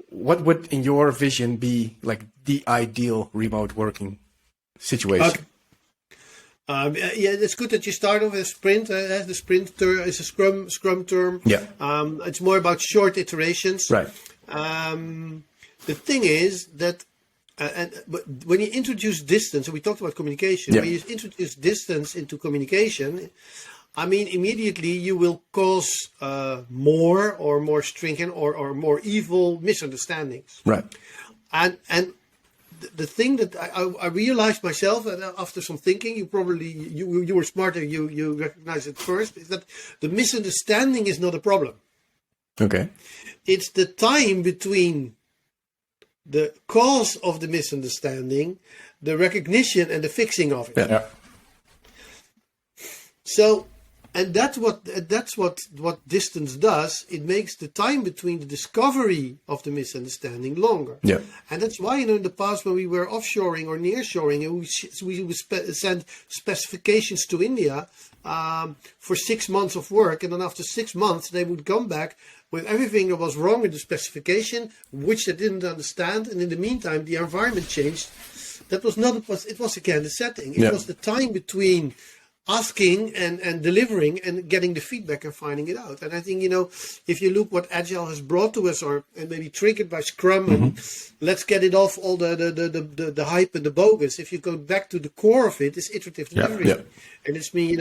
A: What would, in your vision, be the ideal remote working situation?
B: It's good that you start off with a sprint. The sprint is a Scrum term.
A: Yeah.
B: It's more about short iterations.
A: Right.
B: The thing is that when you introduce distance, and we talked about communication, when you introduce distance into communication, I mean, immediately you will cause more stringent or more evil misunderstandings.
A: Right.
B: And the thing that I realized myself after some thinking, you were smarter, you recognized it first, is that the misunderstanding is not a problem.
A: Okay.
B: It's the time between the cause of the misunderstanding, the recognition, and the fixing of it.
A: Yeah.
B: So, And that's what distance does. It makes the time between the discovery of the misunderstanding longer.
A: Yeah.
B: And that's why, in the past when we were offshoring or nearshoring, and we would send specifications to India for 6 months of work, and then after 6 months they would come back with everything that was wrong with the specification, which they didn't understand. And in the meantime, the environment changed. That was not. It was again the setting. It was the time between asking and delivering and getting the feedback and finding it out. And I think, if you look what Agile has brought to us, and maybe triggered by Scrum, and let's get it off all the hype and the bogus. If you go back to the core of it, it's iterative delivery.
A: Yeah.
B: And it's me,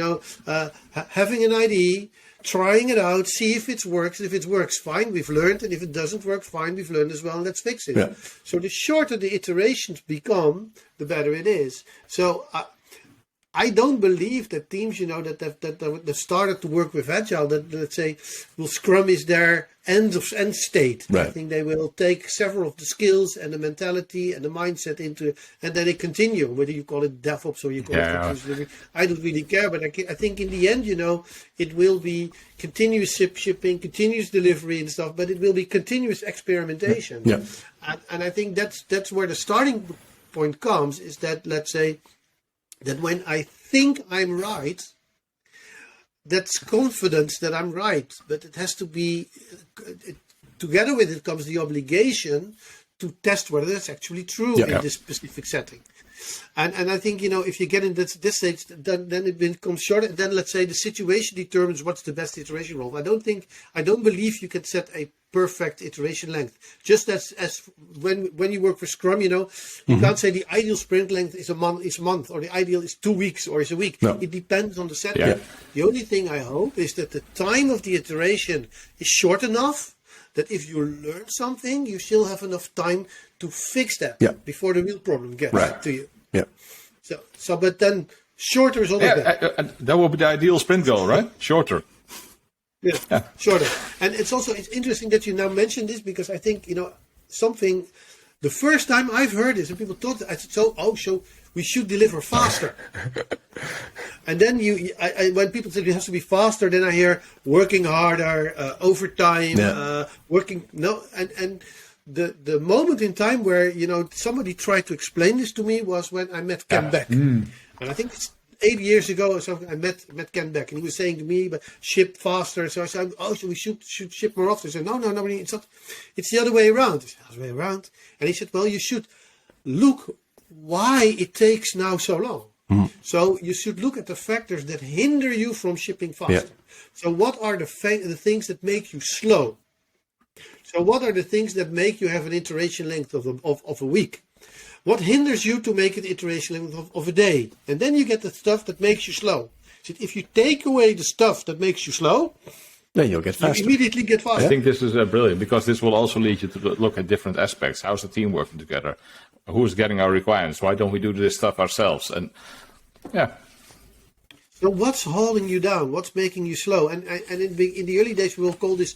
B: having an idea, trying it out, see if it works. If it works, fine, we've learned. And if it doesn't work, fine, we've learned as well, and let's fix it.
A: Yeah.
B: So the shorter the iterations become, the better it is. So I don't believe that teams, that started to work with Agile, that let's say, Scrum is their end state.
A: Right.
B: I think they will take several of the skills and the mentality and the mindset into, and then they continue. Whether you call it DevOps or you call it continuous delivery, I don't really care. But I think in the end, it will be continuous shipping, continuous delivery and stuff. But it will be continuous experimentation.
A: Yeah.
B: And I think that's where the starting point comes. Is that, let's say, that when I think I'm right, that's confidence that I'm right. But it has to be, together with it comes the obligation to test whether that's actually true in this specific setting. And I think, if you get in this stage, then it becomes shorter. Then let's say the situation determines what's the best iteration role. I don't believe you can set a perfect iteration length. Just as when you work for Scrum, you can't say the ideal sprint length is a month, or the ideal is 2 weeks or is a week.
A: No.
B: It depends on the setting.
A: Yeah.
B: The only thing I hope is that the time of the iteration is short enough that if you learn something, you still have enough time to fix that before the real problem gets to you.
A: Yeah.
B: So, but then shorter is always better.
D: That would be the ideal sprint goal, right? Shorter.
B: Yeah, shorter. And it's interesting that you now mention this, because I think, something, the first time I've heard this and people thought, I said, so we should deliver faster. And then when people say it has to be faster, then I hear working harder, overtime, and the moment in time where, somebody tried to explain this to me was when I met Ken Beck. And I think it's 8 years ago or something, I met Ken Beck, and he was saying to me, but ship faster. So I said, so we should ship more often. I said, no, it's not. It's the other way around. I said, the other way around. And he said, well, you should look why it takes now so long. So you should look at the factors that hinder you from shipping faster. Yeah. So what are the things that make you slow? So what are the things that make you have an iteration length of a week? What hinders you to make an iteration length of a day? And then you get the stuff that makes you slow. So if you take away the stuff that makes you slow,
A: then you'll get faster.
B: You immediately get faster.
D: I think this is brilliant, because this will also lead you to look at different aspects. How's the team working together? Who's getting our requirements? Why don't we do this stuff ourselves? And
B: so what's holding you down? What's making you slow? And in the early days, we will call this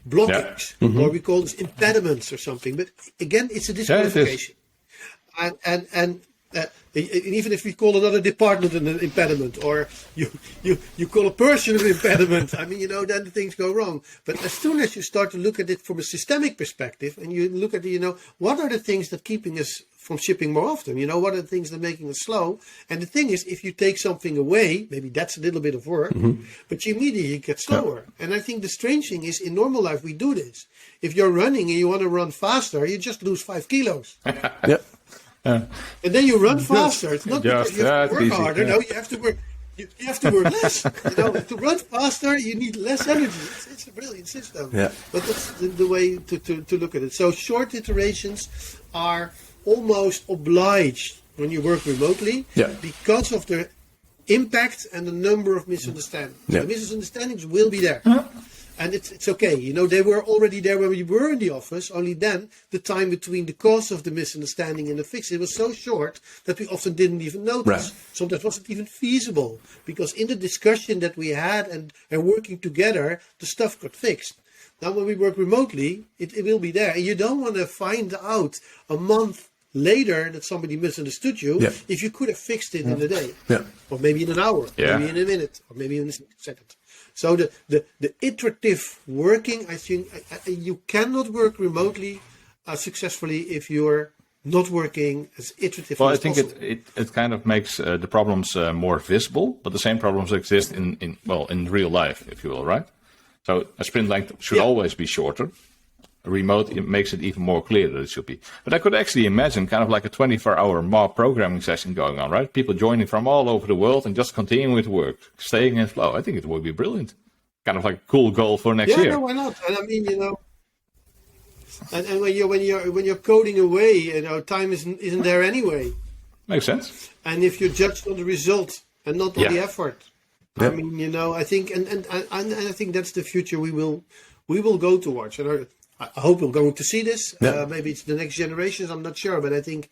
B: blockage, or we call this impediments or something. But again, it's a disqualification. And even if we call another department an impediment, or you call a person an impediment, then things go wrong. But as soon as you start to look at it from a systemic perspective, and you look at what are the things that keeping us from shipping more often? What are the things that are making us slow? And the thing is, if you take something away, maybe that's a little bit of work, but you immediately get slower. Yeah. And I think the strange thing is, in normal life, we do this. If you're running and you want to run faster, you just lose 5 kilos.
A: Yep.
B: And then you run faster. It's not because you have to work harder. No, you have to work. You have to work less. To run faster, you need less energy. It's a brilliant system. Yeah. But that's the way to look at it. So short iterations are almost obliged when you work remotely, because of the impact and the number of misunderstandings. Yeah. The misunderstandings will be there. And it's okay. They were already there when we were in the office. Only then, the time between the cause of the misunderstanding and the fix, it was so short that we often didn't even notice. Right. Sometimes it wasn't even feasible, because in the discussion that we had and working together, the stuff got fixed. Now, when we work remotely, it will be there. And you don't want to find out a month later that somebody misunderstood you, if you could have fixed it in a day, or maybe in an hour, maybe in a minute, or maybe in a second. So the iterative working, I think you cannot work remotely successfully if you're not working as iteratively
D: Well, I
B: as
D: think
B: possible.
D: it kind of makes the problems more visible, but the same problems exist in real life, if you will, right? So a sprint length should always be shorter. Remote, it makes it even more clear that it should be. But I could actually imagine kind of like a 24-hour mob programming session going on, right? People joining from all over the world and just continuing with work, staying in flow. I think it would be brilliant. Kind of like a cool goal for next year.
B: Yeah, no, why not? And I mean, and when you're coding away, time isn't there anyway.
D: Makes sense.
B: And if you're judged on the result and not on the effort, I mean, I think, and I think that's the future we will go towards. And I hope we're going to see this. Maybe it's the next generations. I'm not sure, but I think,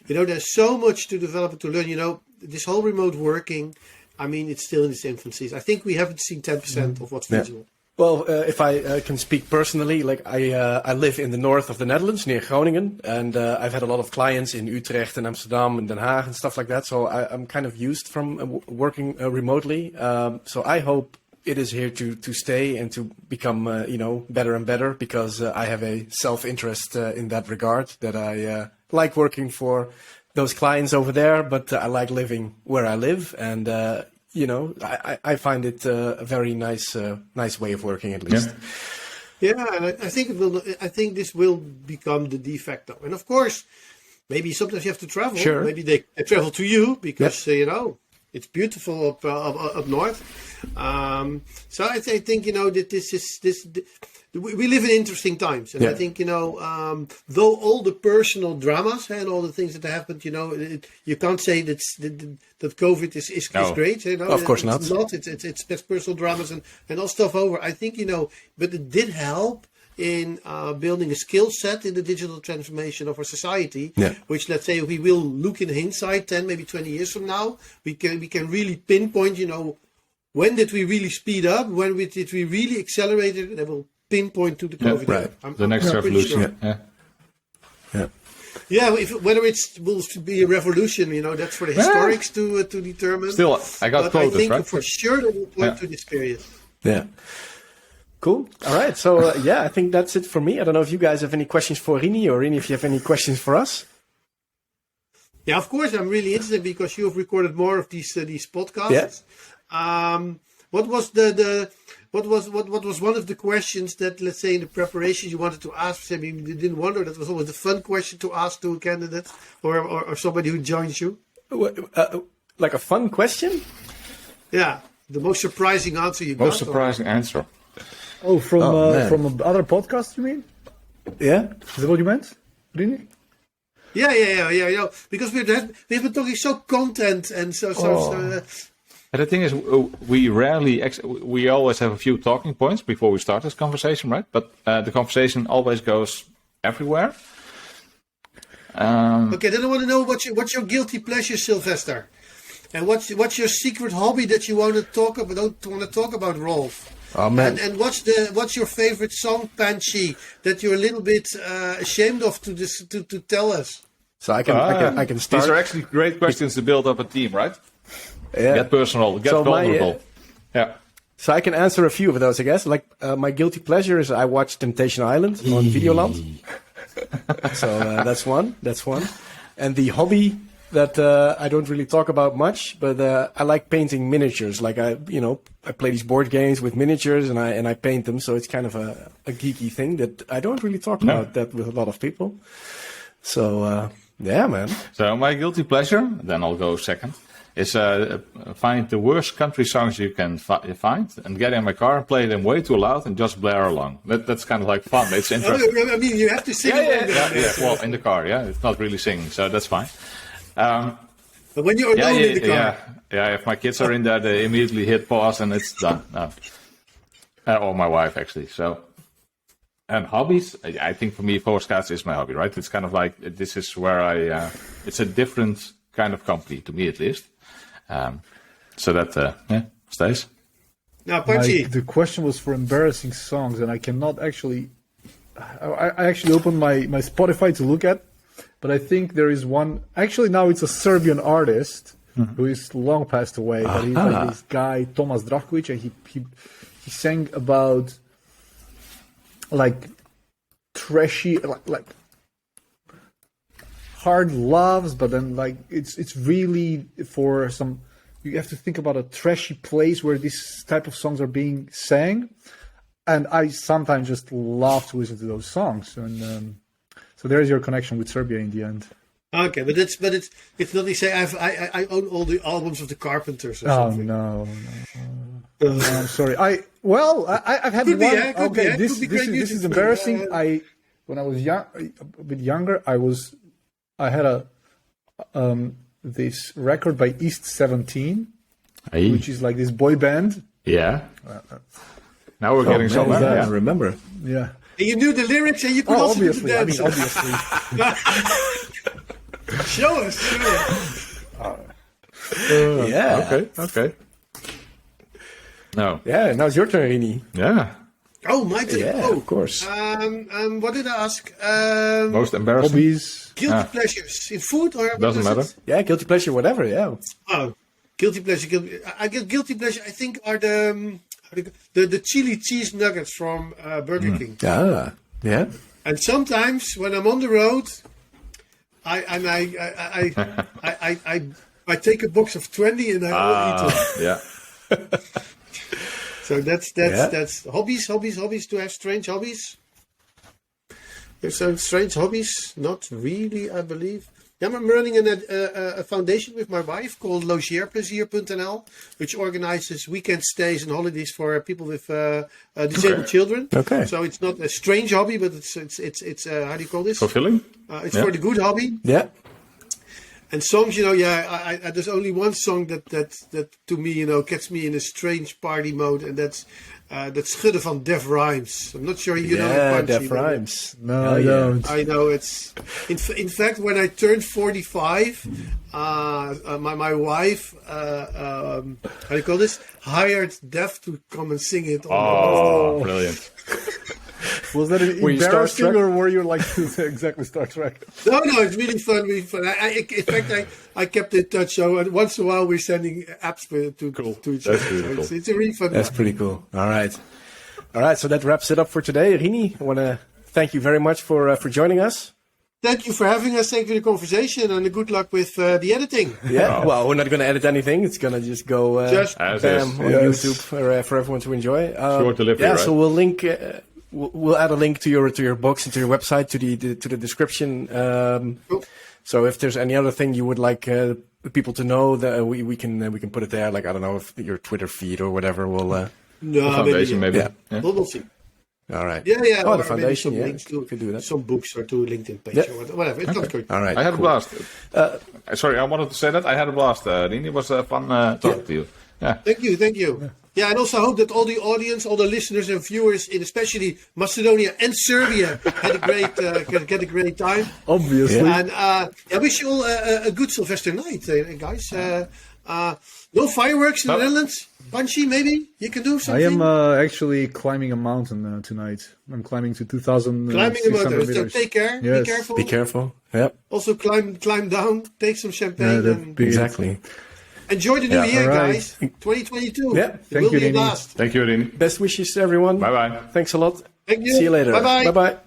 B: there's so much to develop and to learn. This whole remote working, I mean, it's still in its infancies. I think we haven't seen 10% of what's feasible.
A: Well, if I can speak personally, like I live in the north of the Netherlands, near Groningen, and I've had a lot of clients in Utrecht and Amsterdam and Den Haag and stuff like that. So I'm kind of used from working remotely. So I hope it is here to stay and to become, better and better, because I have a self-interest in that regard, that I like working for those clients over there, but I like living where I live, and I find it a very nice way of working, at least.
B: Yeah, and I think it will. I think this will become the de facto. And of course, maybe sometimes you have to travel.
A: Sure.
B: Maybe they travel to you because it's beautiful up north. So I think that we live in interesting times, and I think though all the personal dramas and all the things that happened, you can't say that COVID is great.
A: Of course not.
B: It's personal dramas and all stuff over. I think but it did help in building a skill set in the digital transformation of our society, which, let's say, we will look in hindsight 10, maybe 20 years from now, we can really pinpoint, when did we really speed up, when did we really accelerate it, and we'll pinpoint to the COVID.
A: Right.
D: The next revolution.
B: Sure. Yeah, whether it will be a revolution, that's for the historics to determine.
D: Still, I got quoted,
B: I think
D: right?
B: for sure that will point to this period.
A: Yeah. Cool. All right. So, I think that's it for me. I don't know if you guys have any questions for Rini, or Rini, if you have any questions for us.
B: Yeah, of course. I'm really interested because you have recorded more of these podcasts. Yeah. What was what was one of the questions that, let's say, in the preparation you wanted to ask? I mean, you didn't wonder, that was always a fun question to ask to a candidate or somebody who joins you.
A: Like a fun question?
B: Yeah, the most surprising answer you got.
D: Most surprising answer.
C: Oh, from other podcasts, you mean?
A: Yeah.
C: Is that what you meant, Rini?
B: Yeah. Because we've been talking so content and so.
D: And the thing is, we always have a few talking points before we start this conversation, right? But the conversation always goes everywhere.
B: Okay, then I want to know what's your guilty pleasure, Sylvester, and what's your secret hobby that you want to talk about? Don't want to talk about, Rolf.
A: Oh man!
B: And what's your favorite song, Panchi, that you're a little bit ashamed of to tell us?
A: So I can start.
D: These are actually great questions to build up a team, right?
A: Yeah.
D: Get personal, get vulnerable.
A: So I can answer a few of those, I guess. Like my guilty pleasure is I watch Temptation Island on Videoland. So that's one. And the hobby that I don't really talk about much, but I like painting miniatures. Like I play these board games with miniatures and I paint them. So it's kind of a geeky thing that I don't really talk about that with a lot of people. So yeah, man.
D: So my guilty pleasure, then I'll go second, is find the worst country songs you can find and get in my car and play them way too loud and just blare along. That's kind of like fun. It's interesting.
B: I mean, you have to sing.
D: Yeah. Well, in the car, it's not really singing, so that's fine.
B: But when you're alone in the car.
D: Yeah. If my kids are in there, they immediately hit pause and it's done. No. Or my wife, actually. So, and hobbies, I think for me, Postcards is my hobby, right? It's kind of like, this is where it's a different kind of company, to me at least. So that, stays.
B: Now, Panchi.
C: The question was for embarrassing songs, and I cannot actually. I actually opened my Spotify to look at, but I think there is one. Actually, now it's a Serbian artist who is long passed away, but he's like this guy Tomas Drakovic, and he sang about like trashy, like hard loves, but then like it's really for some. You have to think about a trashy place where this type of songs are being sang, and I sometimes just love to listen to those songs, and so there is your connection with Serbia in the end.
B: Okay, but it's not like say I own all the albums of the Carpenters or
C: Oh
B: something.
C: no. I'm sorry. I've had
B: Could be,
C: one.
B: yeah, could be,
C: Okay,
B: yeah,
C: this
B: could be great
C: is
B: music.
C: embarrassing. When I was a bit younger, I had this record by East 17, which is like this boy band.
D: Yeah. Now we're getting somewhere.
A: I
D: Yeah.
A: remember.
C: Yeah.
B: And you knew the lyrics, and you could also do
C: Obviously.
B: the
C: I mean,
B: dance.
C: obviously.
B: Show us.
A: Yeah.
D: Okay. No.
A: Yeah, now it's your turn, Rini.
D: Yeah.
B: Oh, my turn.
A: Yeah,
B: Oh,
A: of course.
B: what did I ask?
D: Most embarrassing.
C: Hobbies.
B: Guilty pleasures in food or what
D: Doesn't
B: was
D: matter.
B: it?
A: Yeah, guilty pleasure, whatever, yeah.
B: Oh, guilty pleasure. I get guilty pleasure. I think are the chili cheese nuggets from Burger King.
A: Ah, yeah.
B: And sometimes when I'm on the road, I take a box of 20 and I all eat it.
D: Yeah.
B: So that's hobbies. To have strange hobbies. There's some strange hobbies. Not really, I believe. Yeah, I'm running a foundation with my wife called logeerplezier.nl, which organizes weekend stays and holidays for people with disabled children.
A: Okay.
B: So it's not a strange hobby, but it's how do you call this?
D: Fulfilling?
B: It's for the good hobby.
A: Yeah.
B: And songs, I there's only one song that to me, gets me in a strange party mode, and that's Schudden van Def Rhymes. I'm not sure you know
A: Yeah,
B: Punchy,
A: Def
B: but
A: Rhymes.
C: No, I don't.
B: I know it's. In fact, when I turned 45, my wife, how do you call this? Hired Def to come and sing it.
D: Oh, brilliant.
C: Was that
A: Were you
C: embarrassing,
A: starstruck?
C: or were you like exactly Star Trek?
B: No, it's really fun. Really fun. In fact, I kept in touch. So once in a while, we're sending apps to each other.
D: That's really
B: So
D: cool.
B: it's a really fun.
A: That's pretty cool. All right. So that wraps it up for today. Rini, I want to thank you very much for joining us.
B: Thank you for having us. Thank you for the conversation, and good luck with the editing.
A: Yeah. Well, we're not going to edit anything. It's going to just go
B: Just
D: as
A: bam
D: is.
A: on
C: Yes.
A: YouTube for everyone to enjoy.
D: Short delivery,
A: Yeah.
D: right?
A: So we'll link. We'll add a link to your books and to your website to the description.
B: Cool.
A: So if there's any other thing you would like people to know, that we can put it there. Like I don't know if your Twitter feed or whatever will.
B: No,
D: Foundation, maybe.
A: Yeah.
D: Yeah.
B: We'll see.
A: All right.
B: Yeah.
A: Oh,
B: or
A: the
B: maybe
A: foundation.
B: some
A: Yeah,
B: links
A: you could do that.
B: some books or to a LinkedIn page
A: Yeah.
B: or whatever. It's not good.
A: All right.
D: I had a
A: cool.
D: blast. Sorry, I wanted to say that. I had a blast, Rini. It was fun talking to you. Yeah.
B: Thank you. Yeah, and also I hope that all the audience, all the listeners and viewers in especially Macedonia and Serbia had a great time.
C: Obviously.
B: And I wish you all a good Sylvester night, guys. No fireworks in the Netherlands. Punchy, maybe you can do
C: I
B: something.
C: am actually climbing a mountain tonight. I'm climbing to 2,000.
B: Climbing a mountain. So
C: meters.
B: take care.
C: Yes.
B: Be careful.
A: Be careful. Yep.
B: Also climb down. Take some champagne.
C: that'd
B: and
C: be-
A: Exactly.
B: enjoy the new
A: Yeah.
B: year,
C: All right.
B: guys. 2022.
A: Yeah.
B: It
C: Thank
B: will
C: you,
B: be a
C: Rini.
B: blast.
D: Thank you, Rini.
A: Best wishes, everyone.
D: Bye-bye.
A: Thanks a lot.
B: Thank you.
A: See you later.
B: Bye-bye.
A: Bye bye.